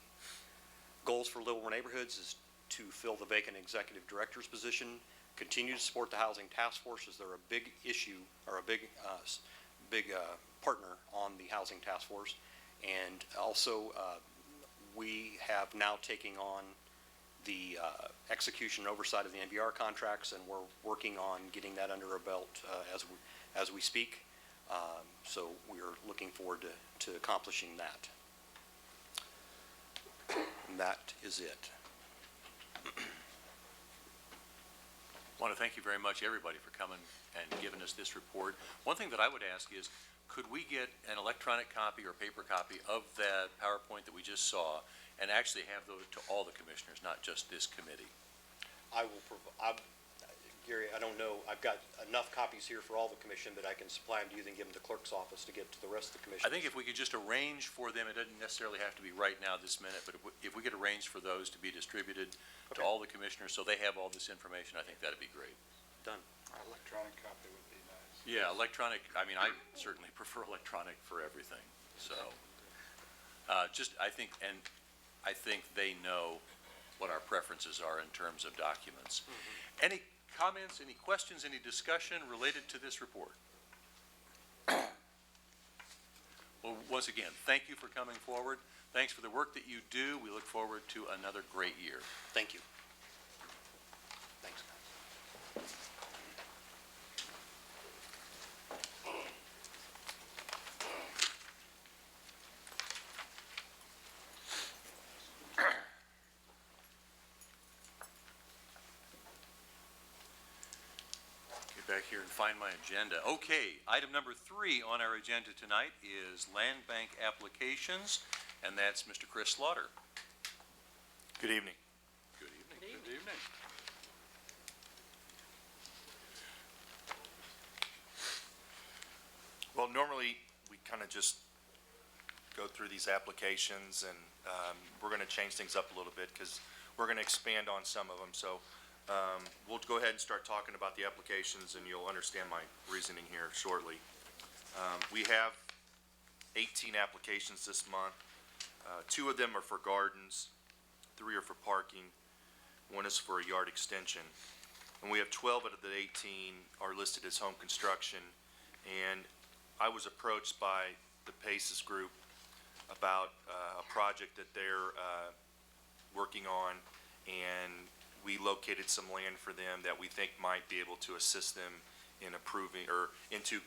Goals for Livable Neighborhoods is to fill the vacant executive director's position, continue to support the Housing Task Force as they're a big issue, or a big partner on the Housing Task Force. And also, we have now taken on the execution and oversight of the NVR contracts, and we're working on getting that under our belt as we speak. So we are looking forward to accomplishing that. And that is it. I want to thank you very much, everybody, for coming and giving us this report. One thing that I would ask is, could we get an electronic copy or paper copy of that PowerPoint that we just saw, and actually have those to all the commissioners, not just this committee? I will Gary, I don't know, I've got enough copies here for all the commission, but I can supply them to you, then give them to the clerk's office to get to the rest of the commission. I think if we could just arrange for them, it doesn't necessarily have to be right now, this minute, but if we could arrange for those to be distributed to Okay. all the commissioners, so they have all this information, I think that'd be great. Done. Electronic copy would be nice. Yeah, electronic, I mean, I certainly prefer electronic for everything, so. I think they know what our preferences are in terms of documents. Any comments, any questions, any discussion related to this report? Well, once again, thank you for coming forward. Thanks for the work that you do. We look forward to another great year. Thank you. Thanks, guys. Get back here and find my agenda. Okay, item number 3 on our agenda tonight is land bank applications, and that's Mr. Chris Slaughter. Good evening. Good evening. Good evening. Well, normally, we kind of just go through these applications, and we're going to change things up a little bit because we're going to expand on some of them. So we'll go ahead and start talking about the applications, and you'll understand my reasoning here shortly. We have 18 applications this month. 2 of them are for gardens, 3 are for parking, 1 is for a yard extension. And we have 12 out of the 18 are listed as home construction. And I was approached by the Paces Group about a project that they're working on, and we located some land for them that we think might be able to assist them in approving or into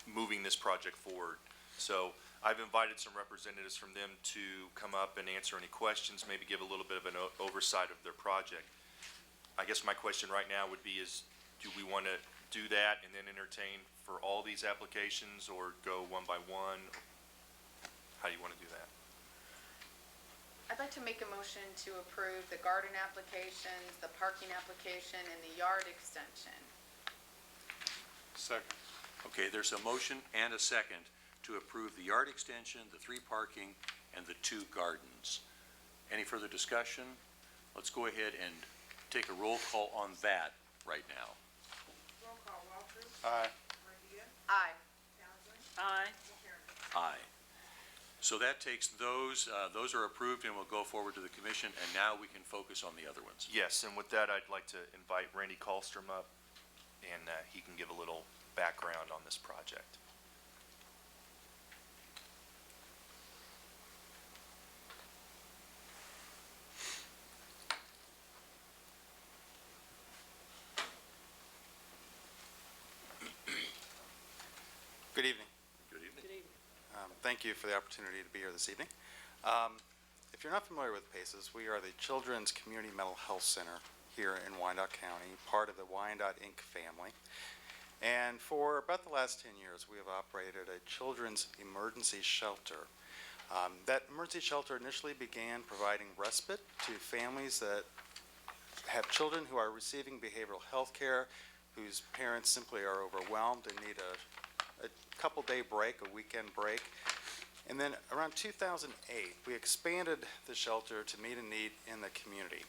moving this project forward. So I've invited some representatives from them to come up and answer any questions, maybe give a little bit of an oversight of their project. I guess my question right now would be is, do we want to do that and then entertain for all these applications, or go one by one? How do you want to do that? I'd like to make a motion to approve the garden applications, the parking application, and the yard extension. Second. Okay, there's a motion and a second to approve the yard extension, the 3 parking, and the 2 gardens. Any further discussion? Let's go ahead and take a roll call on that right now. Roll call, Walters. Aye. Garcia. Aye. Townsend. Aye. McCarron. Aye. So that takes those are approved and will go forward to the commission, and now we can focus on the other ones. Yes, and with that, I'd like to invite Randy Kallstrom up, and he can give a little background on this project. Good evening. Good evening. Good evening. Thank you for the opportunity to be here this evening. If you're not familiar with PACES, we are the Children's Community Mental Health Center here in Wyandotte County, part of the Wyandotte Inc. family. And for about the last 10 years, we have operated a children's emergency shelter. That emergency shelter initially began providing respite to families that have children who are receiving behavioral health care, whose parents simply are overwhelmed and need a couple-day break, a weekend break. And then around 2008, we expanded the shelter to meet a need in the community.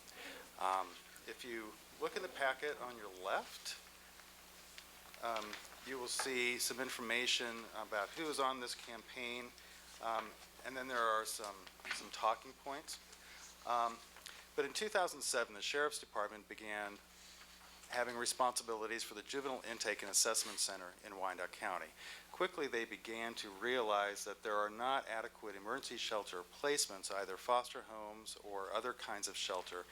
If you look in the packet on your left, you will see some information about who is on this campaign, and then there are some talking points. But in 2007, the Sheriff's Department began having responsibilities for the Juvenile Intake and Assessment Center in Wyandotte County. Quickly, they began to realize that there are not adequate emergency shelter placements, either foster homes or other kinds of shelter,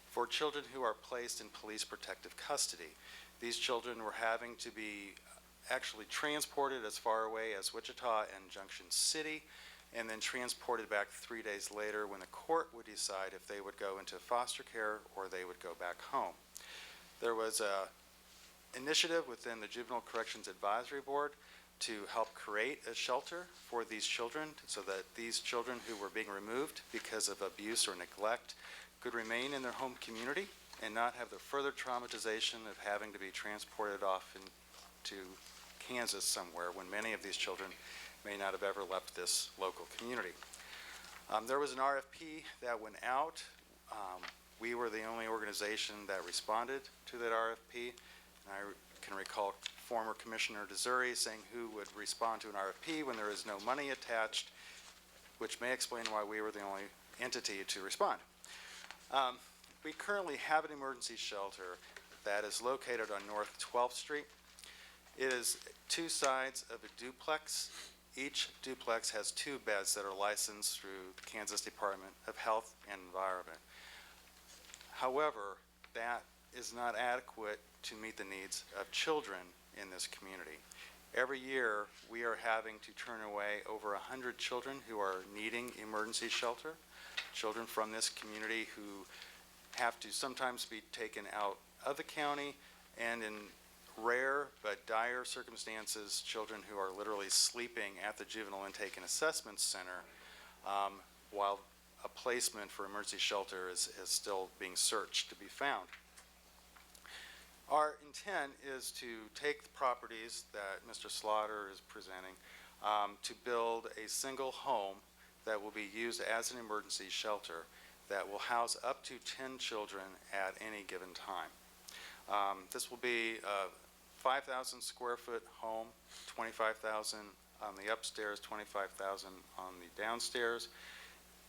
for children who are placed in police protective custody. These children were having to be actually transported as far away as Wichita and Junction City, and then transported back 3 days later when the court would decide if they would go into foster care or they would go back home. There was an initiative within the Juvenile Corrections Advisory Board to help create a shelter for these children so that these children who were being removed because of abuse or neglect could remain in their home community and not have the further traumatization of having to be transported off to Kansas somewhere when many of these children may not have ever left this local community. There was an RFP that went out. We were the only organization that responded to that RFP. And I can recall former Commissioner DeZuri saying who would respond to an RFP when there is no money attached, which may explain why we were the only entity to respond. We currently have an emergency shelter that is located on North 12th Street. It is two sides of a duplex. Each duplex has 2 beds that are licensed through the Kansas Department of Health and Environment. However, that is not adequate to meet the needs of children in this community. Every year, we are having to turn away over 100 children who are needing emergency shelter, children from this community who have to sometimes be taken out of the county, and in rare but dire circumstances, children who are literally sleeping at the Juvenile Intake and Assessment Center while a placement for emergency shelter is still being searched to be found. Our intent is to take the properties that Mr. Slaughter is presenting to build a single home that will be used as an emergency shelter that will house up to 10 children at any given time. This will be a 5,000 square foot home, 25,000 on the upstairs, 25,000 on the downstairs.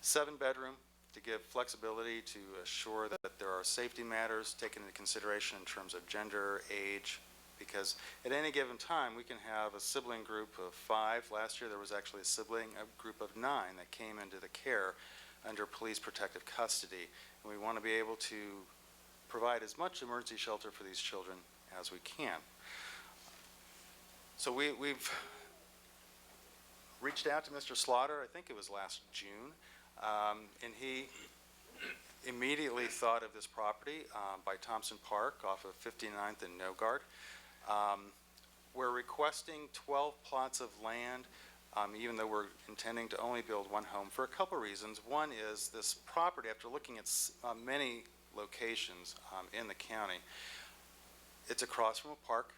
7-bedroom to give flexibility to assure that there are safety matters taken into consideration in terms of gender, age, because at any given time we can have a sibling group of 5. Last year there was actually a group of 9 that came into the care under police protective custody. And we want to be able to provide as much emergency shelter for these children as we can. So we've reached out to Mr. Slaughter, I think it was last June, and he immediately thought of this property by Thompson Park off of 59th and Nogard. We're requesting 12 plots of land, even though we're intending to only build 1 home, for a couple reasons. One is this property, after looking at many locations in the county, it's across from a park.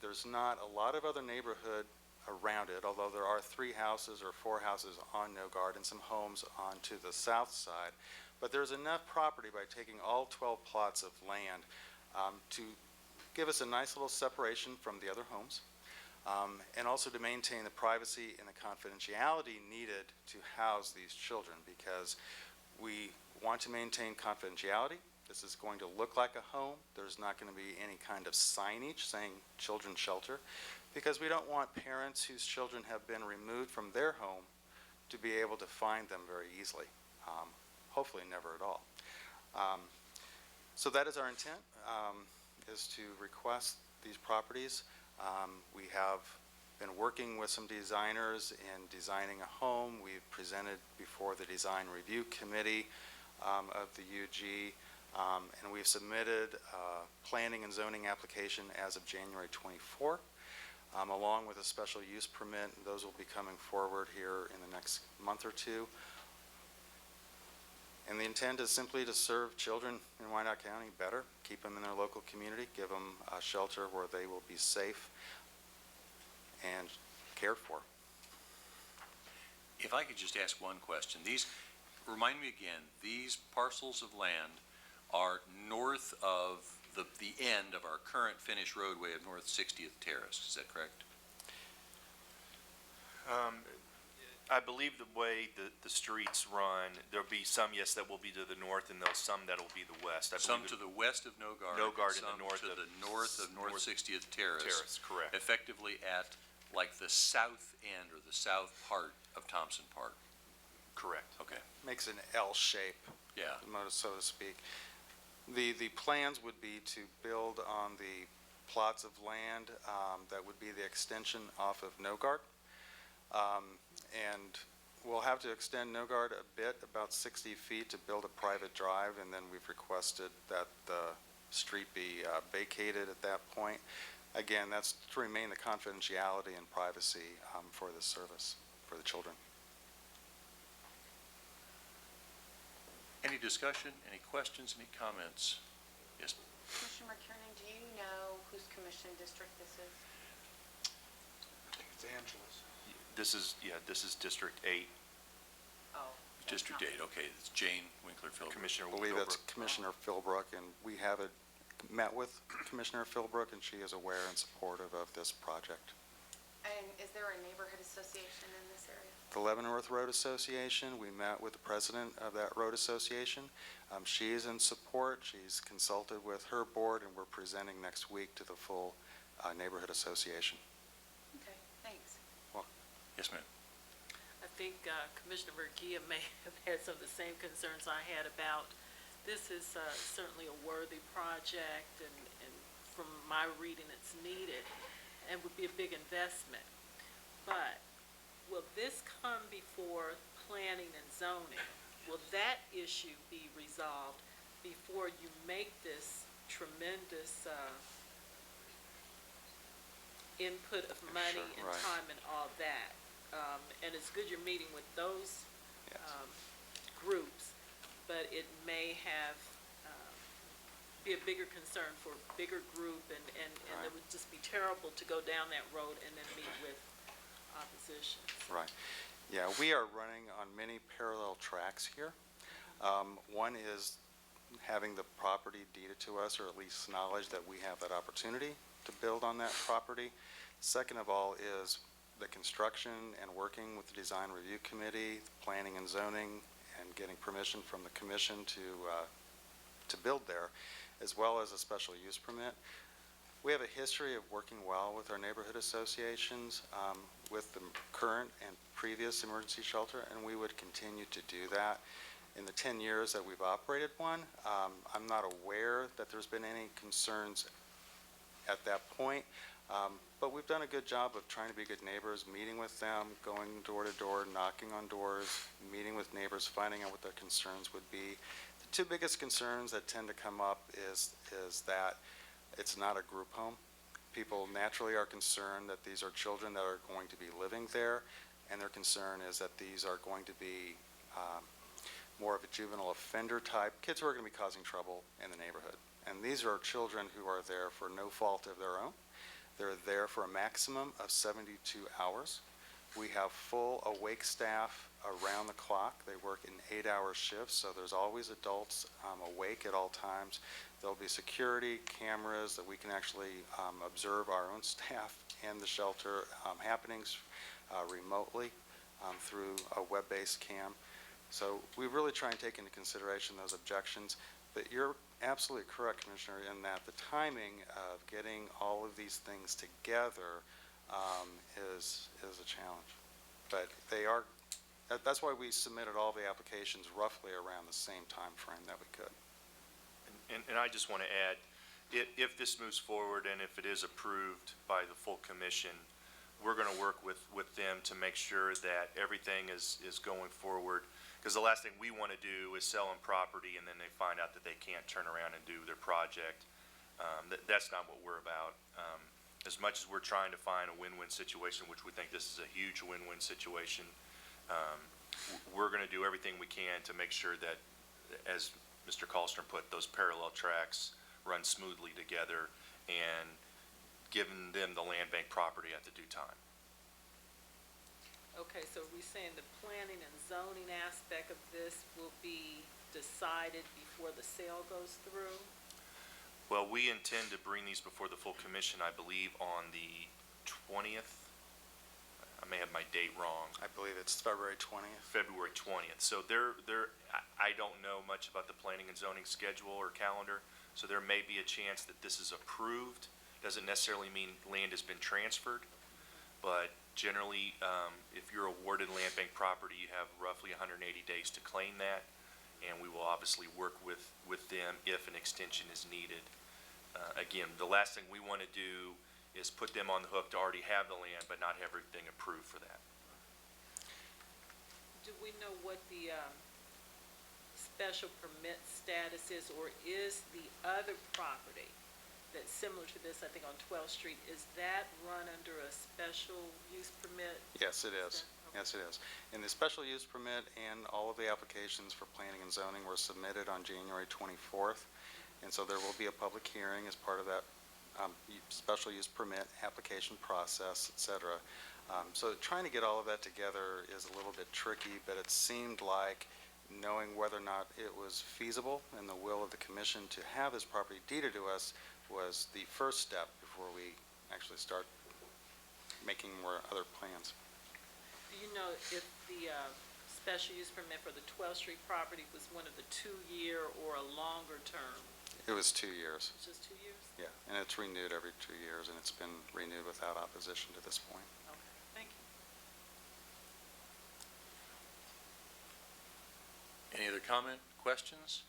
There's not a lot of other neighborhood around it, although there are 3 houses or 4 houses on Nogard and some homes on to the south side. But there's enough property by taking all 12 plots of land to give us a nice little separation from the other homes, and also to maintain the privacy and the confidentiality needed to house these children, because we want to maintain confidentiality. This is going to look like a home. There's not going to be any kind of signage saying children's shelter, because we don't want parents whose children have been removed from their home to be able to find them very easily. Hopefully never at all. So that is our intent, is to request these properties. We have been working with some designers in designing a home. We've presented before the Design Review Committee of the UG, and we've submitted a planning and zoning application as of January 24, along with a special use permit. Those will be coming forward here in the next month or 2. And the intent is simply to serve children in Wyandotte County better, keep them in their local community, give them a shelter where they will be safe and cared for. If I could just ask one question. Remind me again, these parcels of land are north of the end of our current finished roadway of North 60th Terrace, is that correct? I I believe the way the streets run, there'll be some, yes, that will be to the north, and there'll some that'll be the west. I Some believe to the west of Nogard. Nogard and and the north some of- to the north of North north 60th Terrace. Terrace, correct. Effectively at like the south end or the south part of Thompson Park. Correct. Okay, Makes an L shape, yeah. so to speak. The plans would be to build on the plots of land that would be the extension off of Nogard. And we'll have to extend Nogard a bit, about 60 feet, to build a private drive, and then we've requested that the street be vacated at that point. Again, that's to remain the confidentiality and privacy for this service, for the children. Any discussion, any questions, any comments? Yes, Commissioner McKiernan, do you know whose commission district this is? It's Angela's. This is District 8, Oh. District 8, okay, it's Jane Winkler Philbrook. Commissioner I believe that's Philbrook. Commissioner Philbrook, and we have met with Commissioner Philbrook, and she is aware and supportive of this project. And is there a neighborhood association in this area? The Leavenworth Road Association, we met with the president of that road association. She is in support. She's consulted with her board, and we're presenting next week to the full neighborhood association. Okay, thanks. Yes, ma'am. I think Commissioner Murguia may have had some of the same concerns I had about, this is certainly a worthy project, and from my reading, it's needed, and would be a big investment. But will this come before planning and zoning? Will that issue be resolved before you make this tremendous input of money Sure, and right. time and all that? And it's good you're meeting with those Yes. groups, but it may have, be a bigger concern for a bigger group, and Right. it would just be terrible to go down that road and then meet with opposition. Right. Yeah, we are running on many parallel tracks here. One is having the property deeded to us, or at least knowledge that we have that opportunity to build on that property. Second of all is the construction and working with the Design Review Committee, planning and zoning, and getting permission from the commission to build there, as well as a special use permit. We have a history of working well with our neighborhood associations, with the current and previous emergency shelter, and we would continue to do that. In the 10 years that we've operated one, I'm not aware that there's been any concerns at that point, but we've done a good job of trying to be good neighbors, meeting with them, going door to door, knocking on doors, meeting with neighbors, finding out what their concerns would be. The two biggest concerns that tend to come up is that it's not a group home. People naturally are concerned that these are children that are going to be living there, and their concern is that these are going to be more of a juvenile offender type, kids who are going to be causing trouble in the neighborhood. And these are children who are there for no fault of their own. They're there for a maximum of 72 hours. We have full awake staff around the clock. They work in 8-hour shifts, so there's always adults awake at all times. There'll be security cameras that we can actually observe our own staff and the shelter happenings remotely through a web-based cam. So we really try and take into consideration those objections. But you're absolutely correct, Commissioner, in that the timing of getting all of these things together is a challenge. But that's why we submitted all the applications roughly around the same time frame that we could. And I just want to add, if this moves forward and if it is approved by the full commission, we're going to work with them to make sure that everything is going forward. Because the last thing we want to do is sell them property and then they find out that they can't turn around and do their project. That's not what we're about. As much as we're trying to find a win-win situation, which we think this is a huge win-win situation, we're going to do everything we can to make sure that, as Mr. Kallstrom put, those parallel tracks run smoothly together and giving them the land bank property at the due time. Okay, so we're saying the planning and zoning aspect of this will be decided before the sale goes through? Well, we intend to bring these before the full commission, I believe, on the 20th. I'm may have my date wrong. I believe it's February 20th. February 20th. So I don't know much about the planning and zoning schedule or calendar, so there may be a chance that this is approved. Doesn't necessarily mean land has been transferred, but generally, if you're awarded land bank property, you have roughly 180 days to claim that, and we will obviously work with them if an extension is needed. Again, the last thing we want to do is put them on the hook to already have the land, but not have everything approved for that. Do we know what the special permit status is, or is the other property that's similar to this, I think on 12th Street, is that run under a special use permit? Yes, it is. Okay. Yes, it is. And the special use permit and all of the applications for planning and zoning were submitted on January 24th. And so there will be a public hearing as part of that special use permit application process, et cetera. So trying to get all of that together is a little bit tricky, but it seemed like knowing whether or not it was feasible and the will of the commission to have this property deeded to us was the first step before we actually start making more other plans. Do you know if the special use permit for the 12th Street property was one of the 2-year or a longer term? It was 2 years, It's just 2 years? yeah, and it's renewed every 2 years, and it's been renewed without opposition to this point. Okay, thank you. Any other comment, questions?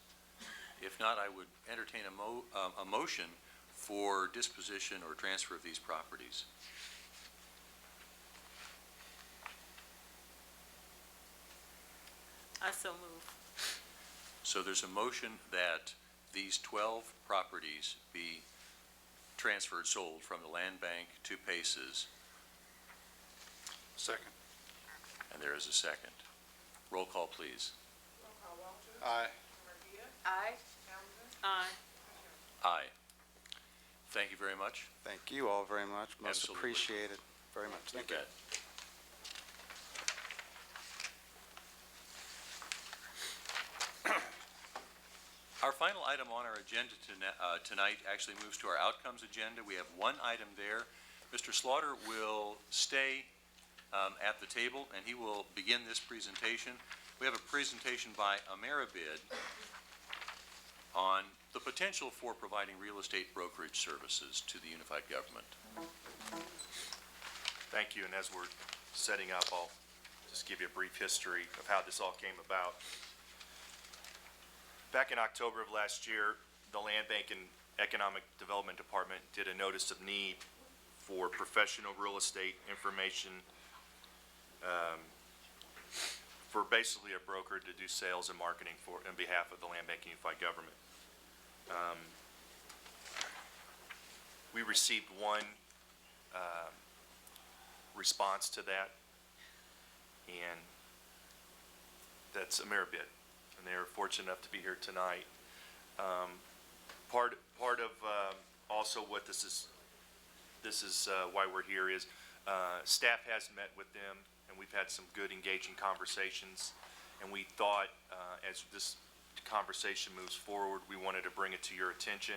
If not, I would entertain a motion for disposition or transfer of these properties. I so move. So there's a motion that these 12 properties be transferred, sold from the land bank to Paces, Second. and there is a second. Roll call, please. Aye. Aye. Aye. Aye. Thank you very much. Thank you all very much. Most Absolutely. appreciated. Very much. Thank you. bet. Our final item on our agenda tonight actually moves to our outcomes agenda. We have one item there. Mr. Slaughter will stay at the table, and he will begin this presentation. We have a presentation by Ameribid on the potential for providing real estate brokerage services to the unified government. Thank you, and as we're setting up, I'll just give you a brief history of how this all came about. Back in October of last year, the Land Bank and Economic Development Department did a notice of need for professional real estate information for basically a broker to do sales and marketing on behalf of the Land Bank and Unified Government. We received one response to that, and that's Ameribid, and they are fortunate enough to be here tonight. Part of also what this is why we're here is staff has met with them, and we've had some good engaging conversations, and we thought as this conversation moves forward, we wanted to bring it to your attention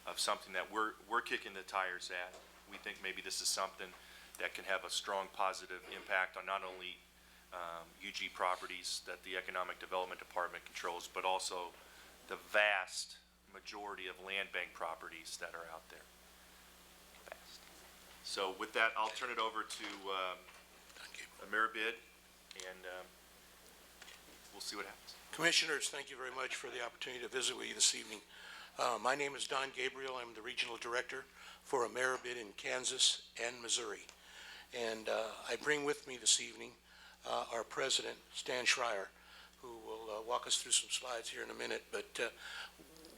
of something that we're kicking the tires at. We think maybe this is something that can have a strong positive impact on not only UG properties that the Economic Development Department controls, but also the vast majority of land bank properties that are out there. Vast. So with that, I'll turn it over to Ameribid, and we'll see what happens. Commissioners, thank you very much for the opportunity to visit with you this evening. My name is Don Gabriel. I'm the Regional Director for Ameribid in Kansas and Missouri. And I bring with me this evening our President, Stan Schreier, who will walk us through some slides here in a minute. But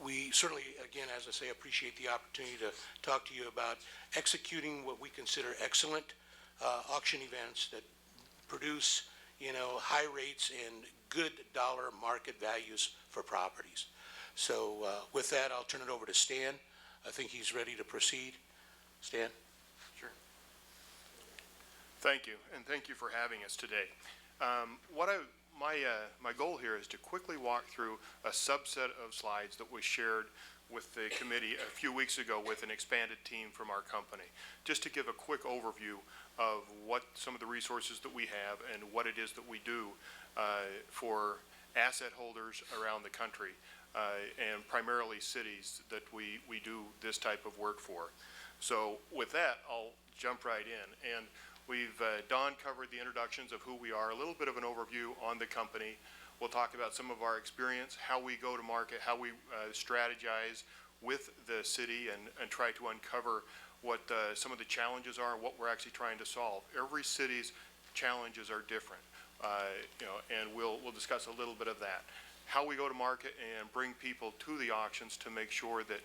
we certainly, again, as I say, appreciate the opportunity to talk to you about executing what we consider excellent auction events that produce, high rates and good dollar market values for properties. So with that, I'll turn it over to Stan. I think he's ready to proceed. Stan? Sure. Thank you, and thank you for having us today. My goal here is to quickly walk through a subset of slides that was shared with the committee a few weeks ago with an expanded team from our company, just to give a quick overview of what some of the resources that we have and what it is that we do for asset holders around the country, and primarily cities that we do this type of work for. So with that, I'll jump right in. And Don covered the introductions of who we are, a little bit of an overview on the company. We'll talk about some of our experience, how we go to market, how we strategize with the city and try to uncover what some of the challenges are and what we're actually trying to solve. Every city's challenges are different, and we'll discuss a little bit of that. How we go to market and bring people to the auctions to make sure that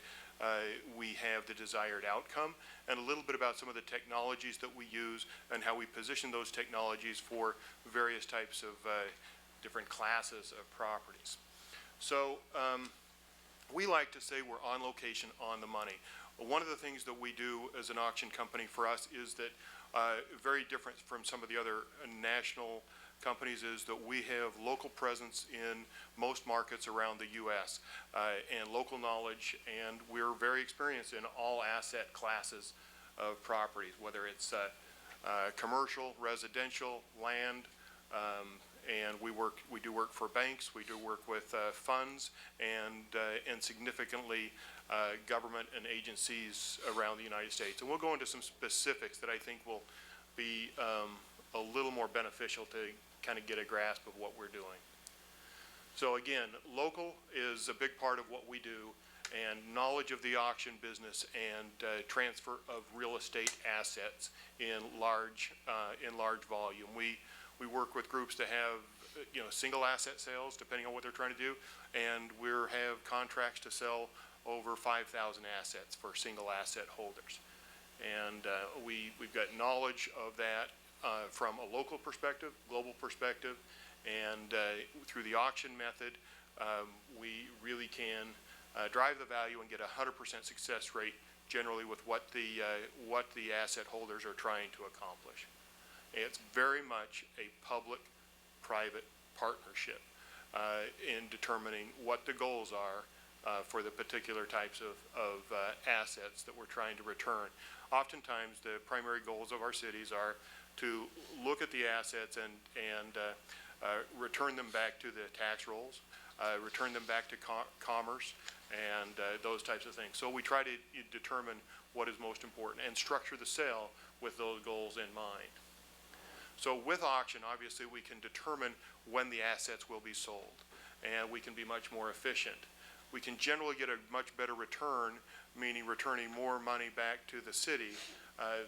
we have the desired outcome, and a little bit about some of the technologies that we use and how we position those technologies for various types of different classes of properties. So we like to say we're on location, on the money. One of the things that we do as an auction company for us is that very different from some of the other national companies is that we have local presence in most markets around the U.S. And local knowledge, and we're very experienced in all asset classes of properties, whether it's commercial, residential, land, and we do work for banks, we do work with funds, and significantly government and agencies around the United States. And we'll go into some specifics that I think will be a little more beneficial to kind of get a grasp of what we're doing. So again, local is a big part of what we do, and knowledge of the auction business and transfer of real estate assets in large volume. We work with groups to have single asset sales, depending on what they're trying to do, and we have contracts to sell over 5,000 assets for single asset holders. And we've got knowledge of that from a local perspective, global perspective, and through the auction method, we really can drive the value and get a 100% success rate generally with what the asset holders are trying to accomplish. It's very much a public-private partnership in determining what the goals are for the particular types of assets that we're trying to return. Oftentimes, the primary goals of our cities are to look at the assets and return them back to the tax rolls, return them back to commerce, and those types of things. So we try to determine what is most important and structure the sale with those goals in mind. So with auction, obviously, we can determine when the assets will be sold, and we can be much more efficient. We can generally get a much better return, meaning returning more money back to the city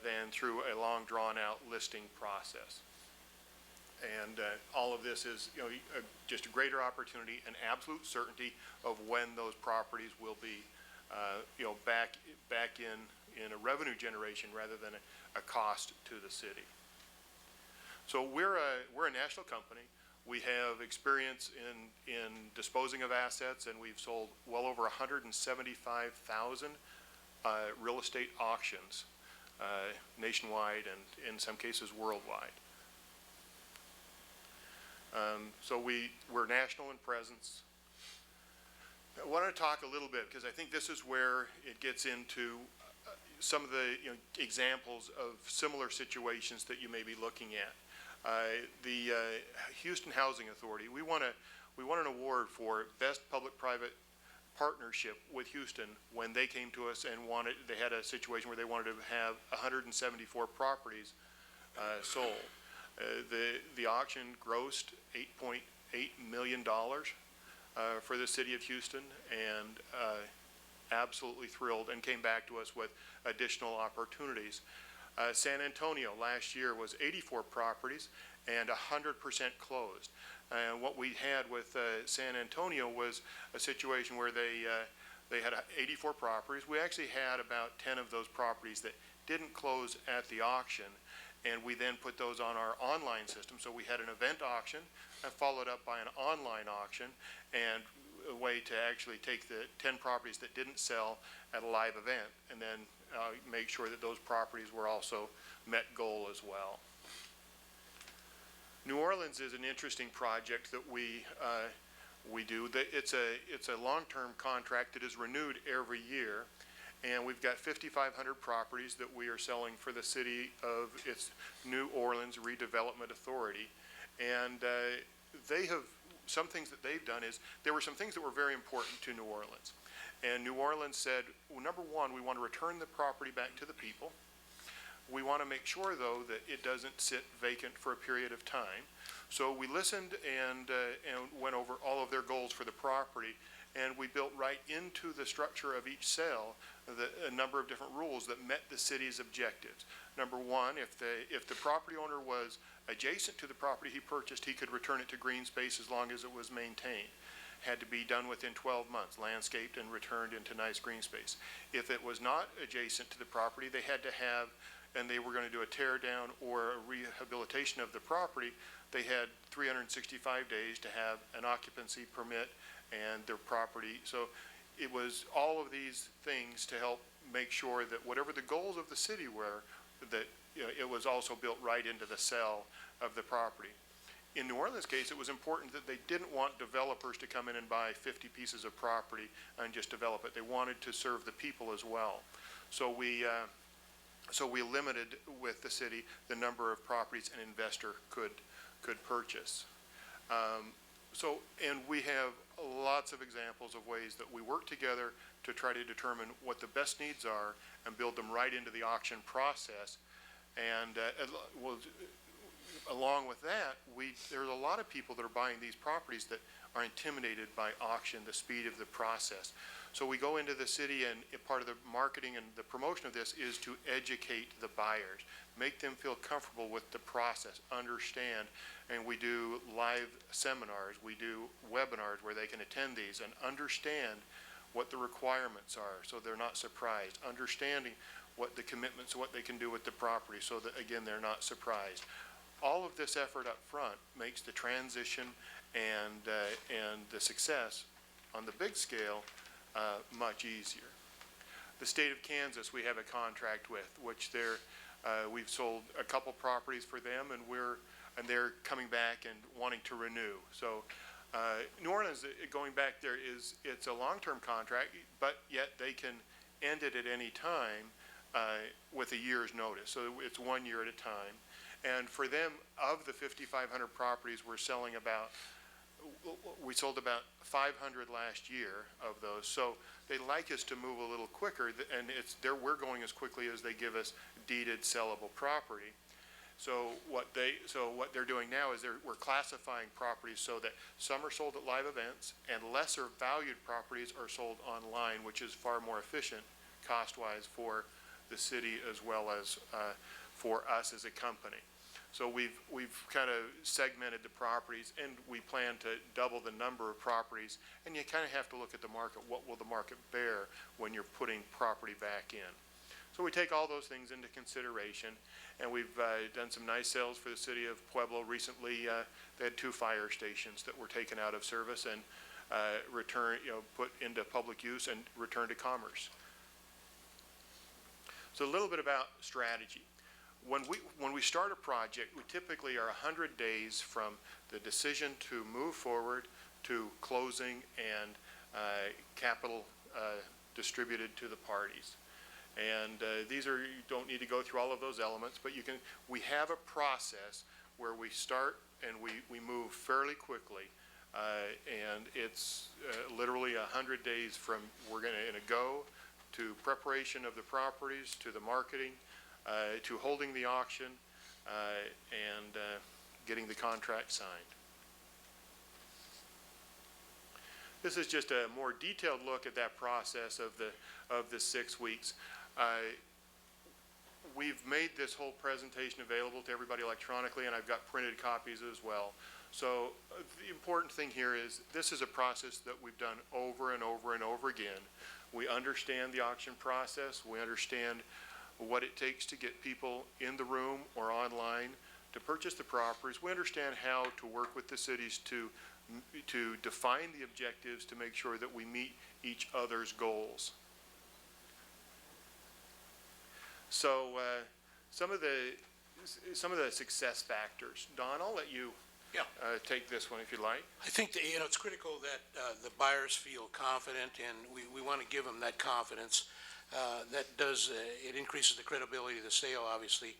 than through a long drawn-out listing process. And all of this is just a greater opportunity and absolute certainty of when those properties will be back in a revenue generation rather than a cost to the city. So we're a national company. We have experience in disposing of assets, and we've sold well over 175,000 real estate auctions nationwide and in some cases worldwide. So we're national in presence. I want to talk a little bit because I think this is where it gets into some of the examples of similar situations that you may be looking at. The Houston Housing Authority, we won an award for best public-private partnership with Houston when they came to us and they had a situation where they wanted to have 174 properties sold. The auction grossed $8.8 million for the city of Houston, and absolutely thrilled, and came back to us with additional opportunities. San Antonio last year was 84 properties and 100% closed. And what we had with San Antonio was a situation where they had 84 properties. We actually had about 10 of those properties that didn't close at the auction, and we then put those on our online system. So we had an event auction followed up by an online auction, and a way to actually take the 10 properties that didn't sell at a live event and then make sure that those properties were also met goal as well. New Orleans is an interesting project that we we do. It's a long-term contract that is renewed every year, and we've got 5,500 properties that we are selling for the city of its New Orleans Redevelopment Authority. And some things that they've done is, there were some things that were very important to New Orleans. And New Orleans said, well, number one, we want to return the property back to the people. We want to make sure, though, that it doesn't sit vacant for a period of time. So we listened and went over all of their goals for the property, and we built right into the structure of each sale a number of different rules that met the city's objectives. Number one, if the property owner was adjacent to the property he purchased, he could return it to green space as long as it was maintained. Had to be done within 12 months, landscaped and returned into nice green space. If it was not adjacent to the property, they had to have, and they were going to do a tear down or a rehabilitation of the property, they had 365 days to have an occupancy permit and their property. So it was all of these things to help make sure that whatever the goals of the city were, that it was also built right into the sale of the property. In New Orleans' case, it was important that they didn't want developers to come in and buy 50 pieces of property and just develop it. They wanted to serve the people as well. So we limited with the city the number of properties an investor could purchase. And we have lots of examples of ways that we work together to try to determine what the best needs are and build them right into the auction process. And along with that, there's a lot of people that are buying these properties that are intimidated by auction, the speed of the process. So we go into the city, and part of the marketing and the promotion of this is to educate the buyers, make them feel comfortable with the process, understand. And we do live seminars, we do webinars where they can attend these and understand what the requirements are so they're not surprised, understanding what the commitments, what they can do with the property so that, again, they're not surprised. All of this effort up front makes the transition and the success on the big scale much easier. The state of Kansas, we have a contract with, which we've sold a couple properties for them, and they're coming back and wanting to renew. So New Orleans, going back there, it's a long-term contract, but yet they can end it at any time with a year's notice. So it's 1 year at a time. And for them, of the 5,500 properties, we sold about 500 last year of those. So they like us to move a little quicker, and we're going as quickly as they give us deeded sellable property. So what they're doing now is we're classifying properties so that some are sold at live events and lesser valued properties are sold online, which is far more efficient cost-wise for the city as well as for us as a company. So we've kind of segmented the properties, and we plan to double the number of properties. And you kind of have to look at the market. What will the market bear when you're putting property back in? So we take all those things into consideration, and we've done some nice sales for the city of Pueblo. Recently, they had 2 fire stations that were taken out of service and put into public use and returned to commerce. So a little bit about strategy. When we start a project, we typically are 100 days from the decision to move forward to closing and capital distributed to the parties. And you don't need to go through all of those elements, but we have a process where we start and we move fairly quickly. And it's literally 100 days from we're going to go to preparation of the properties, to the marketing, to holding the auction, and getting the contract signed. This is just a more detailed look at that process of the 6 weeks. We've made this whole presentation available to everybody electronically, and I've got printed copies as well. So the important thing here is this is a process that we've done over and over and over again. We understand the auction process. We understand what it takes to get people in the room or online to purchase the properties. We understand how to work with the cities to define the objectives to make sure that we meet each other's goals. So some of the success factors. Don, I'll let you Yeah. take this one if you like. I think that, it's critical that the buyers feel confident, and we want to give them that confidence. It increases the credibility of the sale, obviously.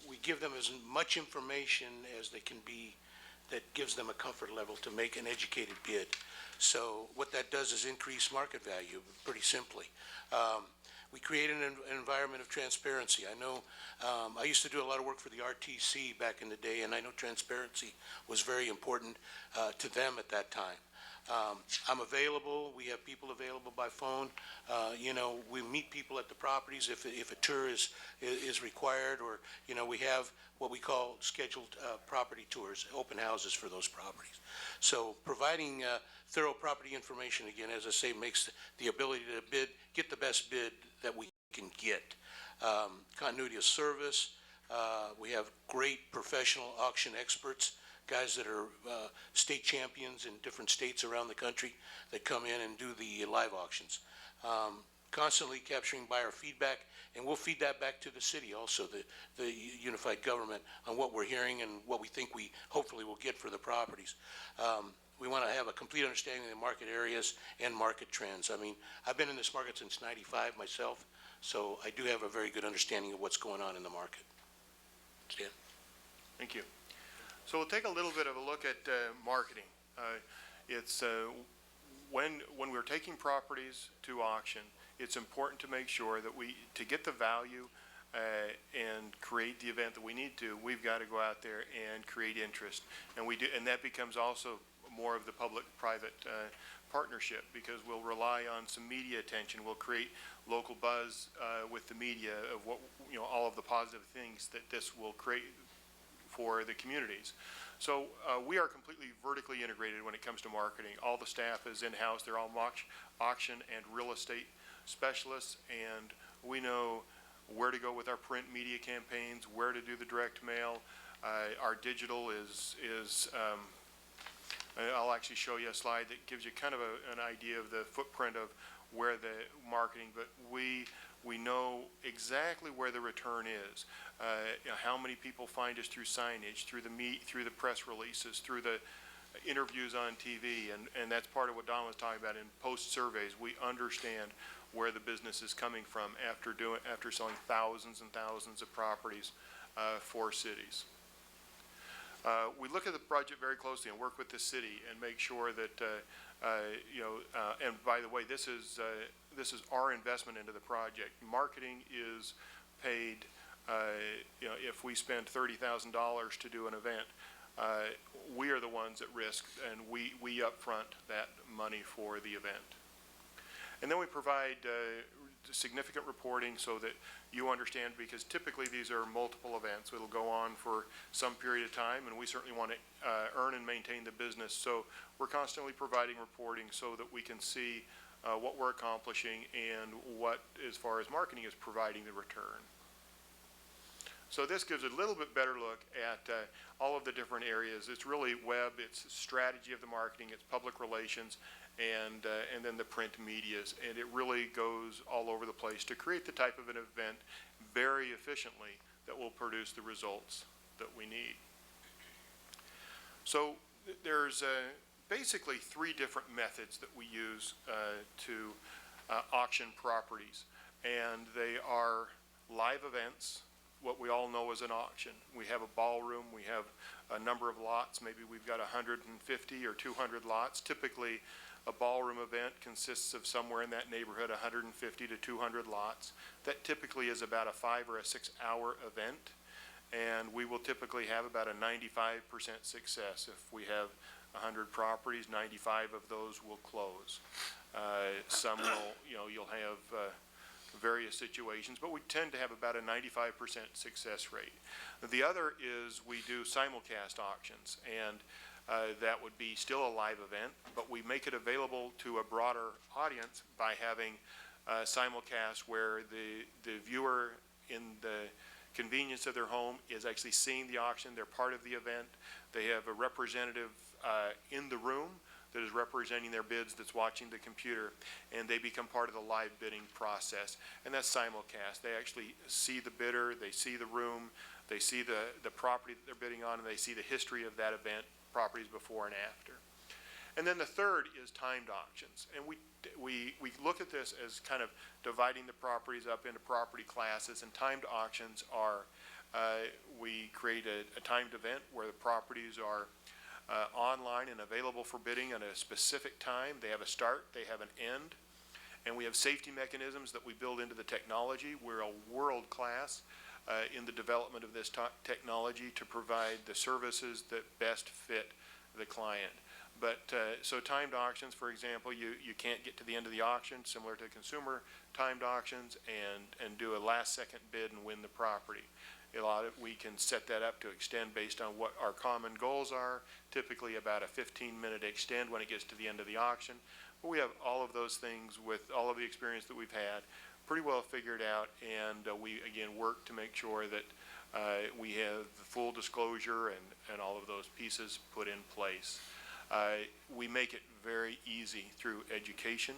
We give them as much information as they can be that gives them a comfort level to make an educated bid. So what that does is increase market value, pretty simply. We create an environment of transparency. I know, I used to do a lot of work for the RTC back in the day, and I know transparency was very important to them at that time. I'm available. We have people available by phone. We meet people at the properties if a tour is required, or, we have what we call scheduled property tours, open houses for those properties. So providing thorough property information, again, as I say, makes the ability to get the best bid that we can get. Continuity of service. We have great professional auction experts, guys that are state champions in different states around the country that come in and do the live auctions. Constantly capturing buyer feedback, and we'll feed that back to the city also, the unified government, on what we're hearing and what we think we hopefully will get for the properties. We want to have a complete understanding of the market areas and market trends. I mean, I've been in this market since '95 myself, so I do have a very good understanding of what's going on in the market. Stan? Thank you. So we'll take a little bit of a look at marketing. It's when we're taking properties to auction, it's important to make sure that to get the value and create the event that we need to, we've got to go out there and create interest. And we do, and that becomes also more of the public-private partnership, because we'll rely on some media attention. We'll create local buzz with the media of what, all of the positive things that this will create for the communities. So we are completely vertically integrated when it comes to marketing. All the staff is in-house. They're all auction and real estate specialists, and we know where to go with our print media campaigns, where to do the direct mail. Our digital is I'll actually show you a slide that gives you kind of an idea of the footprint of where the marketing, but we know exactly where the return is. How many people find us through signage, through the press releases, through the interviews on TV, and that's part of what Don was talking about in post surveys. We understand where the business is coming from after selling thousands and thousands of properties for cities. We look at the budget very closely and work with the city and make sure that and by the way, this is our investment into the project. Marketing is paid. If we spend $30,000 to do an event, we are the ones at risk, and we upfront that money for the event. And then we provide significant reporting so that you understand, because typically these are multiple events. It'll go on for some period of time, and we certainly want to earn and maintain the business. So we're constantly providing reporting so that we can see what we're accomplishing and what, as far as marketing, is providing the return. So this gives a little bit better look at all of the different areas. It's really web, it's strategy of the marketing, it's public relations, and then the print medias, and it really goes all over the place to create the type of an event very efficiently that will produce the results that we need. So there's basically three different methods that we use to auction properties, and they are live events, what we all know as an auction. We have a ballroom, we have a number of lots, maybe we've got 150 or 200 lots. Typically, a ballroom event consists of somewhere in that neighborhood, 150 to 200 lots. That typically is about a 5 or a 6 hour event, and we will typically have about a 95% success. If we have 100 properties, 95 of those will close. Some will, you'll have various situations, but we tend to have about a 95% success rate. The other is we do simulcast auctions, and that would be still a live event, but we make it available to a broader audience by having simulcast where the viewer, in the convenience of their home, is actually seeing the auction. They're part of the event. They have a representative in the room that is representing their bids, that's watching the computer, and they become part of the live bidding process. And that's simulcast. They actually see the bidder, they see the room, they see the property that they're bidding on, and they see the history of that event properties before and after. And then the third is timed auctions. And we look at this as kind of dividing the properties up into property classes, and timed auctions are, we create a timed event where the properties are online and available for bidding at a specific time. They have a start, they have an end, and we have safety mechanisms that we build into the technology. We're a world-class in the development of this technology to provide the services that best fit the client. But, so timed auctions, for example, you can't get to the end of the auction, similar to consumer timed auctions, and do a last-second bid and win the property. We can set that up to extend based on what our common goals are, typically about a 15-minute extend when it gets to the end of the auction. But we have all of those things with all of the experience that we've had pretty well figured out, and we, again, work to make sure that we have the full disclosure and all of those pieces put in place. We make it very easy through education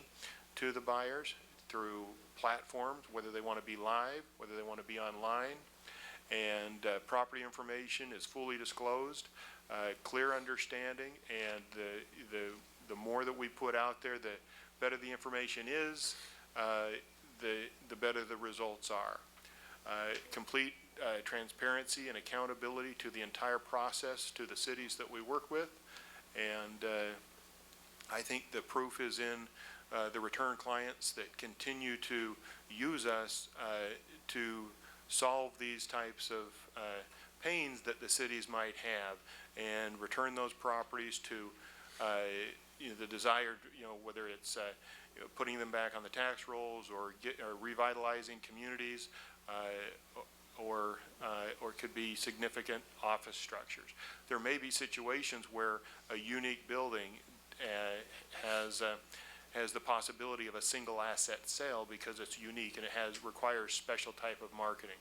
to the buyers, through platforms, whether they want to be live, whether they want to be online, and property information is fully disclosed, clear understanding, and the more that we put out there, the better the information is, the better the results are. Complete transparency and accountability to the entire process to the cities that we work with. And I think the proof is in the return clients that continue to use us to solve these types of pains that the cities might have and return those properties to the desired, whether it's putting them back on the tax rolls or revitalizing communities, or it could be significant office structures. There may be situations where a unique building has the possibility of a single asset sale because it's unique and it requires special type of marketing.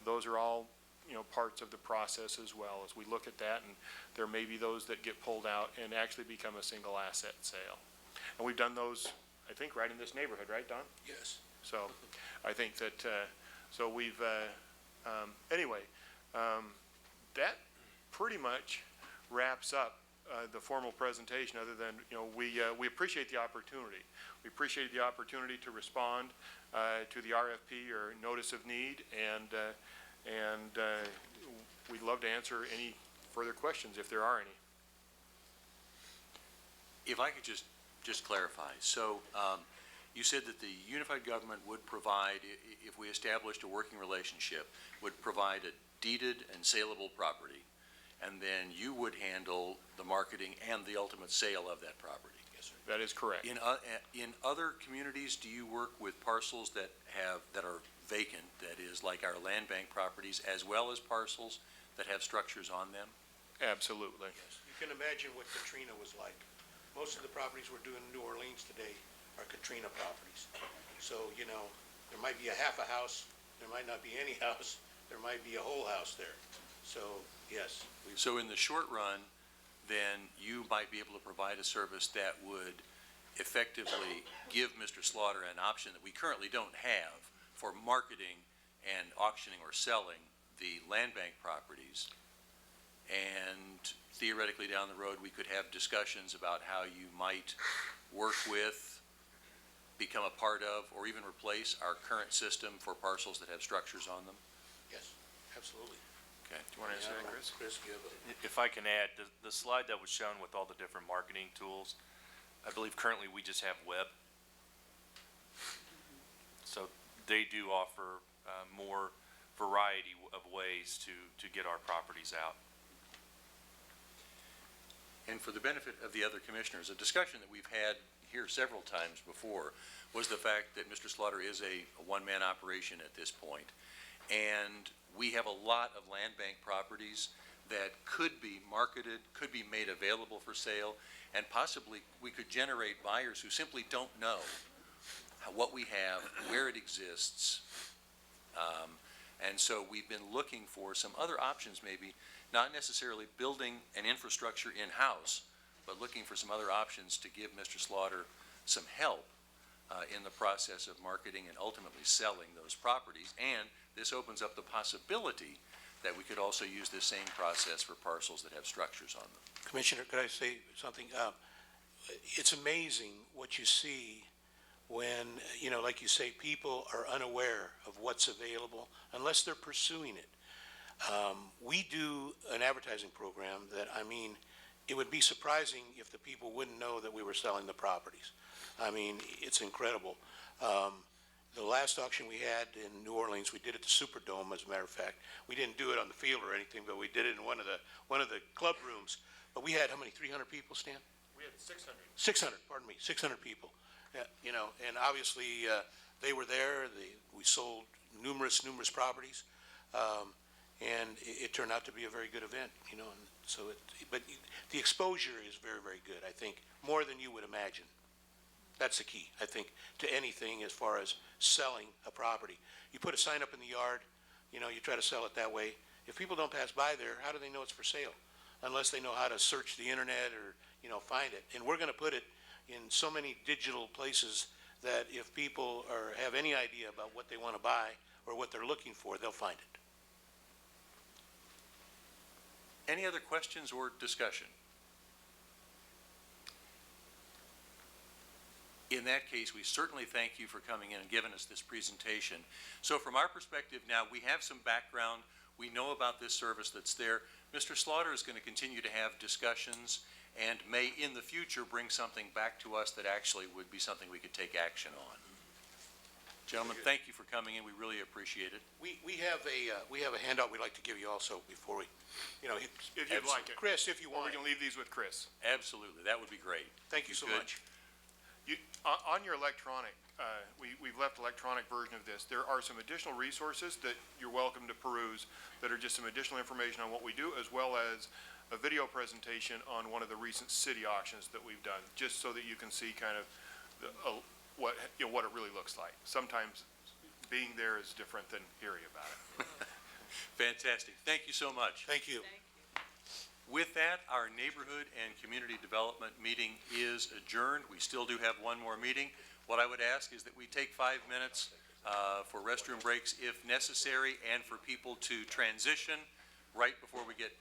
Those are all parts of the process as well as we look at that, and there may be those that get pulled out and actually become a single asset sale. And we've done those, I think, right in this neighborhood, right, Don? Yes. So I think that, so we've, anyway, that pretty much wraps up the formal presentation, other than, we appreciate the opportunity. We appreciate the opportunity to respond to the RFP or notice of need, and we'd love to answer any further questions if there are any. If I could just clarify, so you said that the unified government would provide, if we established a working relationship, would provide a deeded and saleable property, and then you would handle the marketing and the ultimate sale of that property. Yes, sir. That is correct. In other communities, do you work with parcels that are vacant, that is like our land bank properties, as well as parcels that have structures on them? Absolutely. Yes. You can imagine what Katrina was like. Most of the properties we're doing in New Orleans today are Katrina properties. So, there might be a half a house, there might not be any house, there might be a whole house there. So, yes. So in the short run, then you might be able to provide a service that would effectively give Mr. Slaughter an option that we currently don't have for marketing and auctioning or selling the land bank properties. And theoretically down the road, we could have discussions about how you might work with, become a part of, or even replace our current system for parcels that have structures on them? Yes, absolutely. Okay. Do you want to answer that, Chris? Chris, you have If I can add, the slide that was shown with all the different marketing tools, I believe currently we just have web. So they do offer more variety of ways to get our properties out. And for the benefit of the other commissioners, a discussion that we've had here several times before was the fact that Mr. Slaughter is a one-man operation at this point. And we have a lot of land bank properties that could be marketed, could be made available for sale, and possibly we could generate buyers who simply don't know what we have, where it exists. And so we've been looking for some other options, maybe not necessarily building an infrastructure in-house, but looking for some other options to give Mr. Slaughter some help in the process of marketing and ultimately selling those properties. And this opens up the possibility that we could also use this same process for parcels that have structures on them. Commissioner, could I say something? It's amazing what you see when, like you say, people are unaware of what's available unless they're pursuing it. We do an advertising program that, it would be surprising if the people wouldn't know that we were selling the properties. It's incredible. The last auction we had in New Orleans, we did it at the Superdome, as a matter of fact. We didn't do it on the field or anything, but we did it in one of the club rooms. But we had, how many, 300 people, Stan? We had 600. 600, pardon me, 600 people. And obviously, they were there. We sold numerous properties. And it turned out to be a very good event, and so but the exposure is very, very good, I think, more than you would imagine. That's the key, I think, to anything as far as selling a property. You put a sign up in the yard, you try to sell it that way. If people don't pass by there, how do they know it's for sale? Unless they know how to search the internet or, find it. And we're going to put it in so many digital places that if people have any idea about what they want to buy or what they're looking for, they'll find it. Any other questions or discussion? In that case, we certainly thank you for coming in and giving us this presentation. So from our perspective now, we have some background. We know about this service that's there. Mr. Slaughter is going to continue to have discussions and may in the future bring something back to us that actually would be something we could take action on. Gentlemen, thank you for coming in. We really appreciate it. We have a handout we'd like to give you also before we, If you'd like it. Chris, if you Or we want. can leave these with Chris. Absolutely. That would be great. Thank you so Good. much. On your electronic, we've left electronic version of this. There are some additional resources that you're welcome to peruse that are just some additional information on what we do, as well as a video presentation on one of the recent city auctions that we've done, just so that you can see kind of what it really looks like. Sometimes being there is different than hearing about it. Fantastic. Thank you so much. Thank you. With that, our neighborhood and community development meeting is adjourned. We still do have one more meeting. What I would ask is that we take 5 minutes for restroom breaks if necessary, and for people to transition right before we get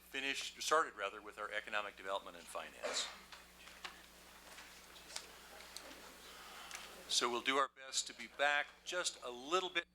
started with our economic development and finance. So we'll do our best to be back just a little bit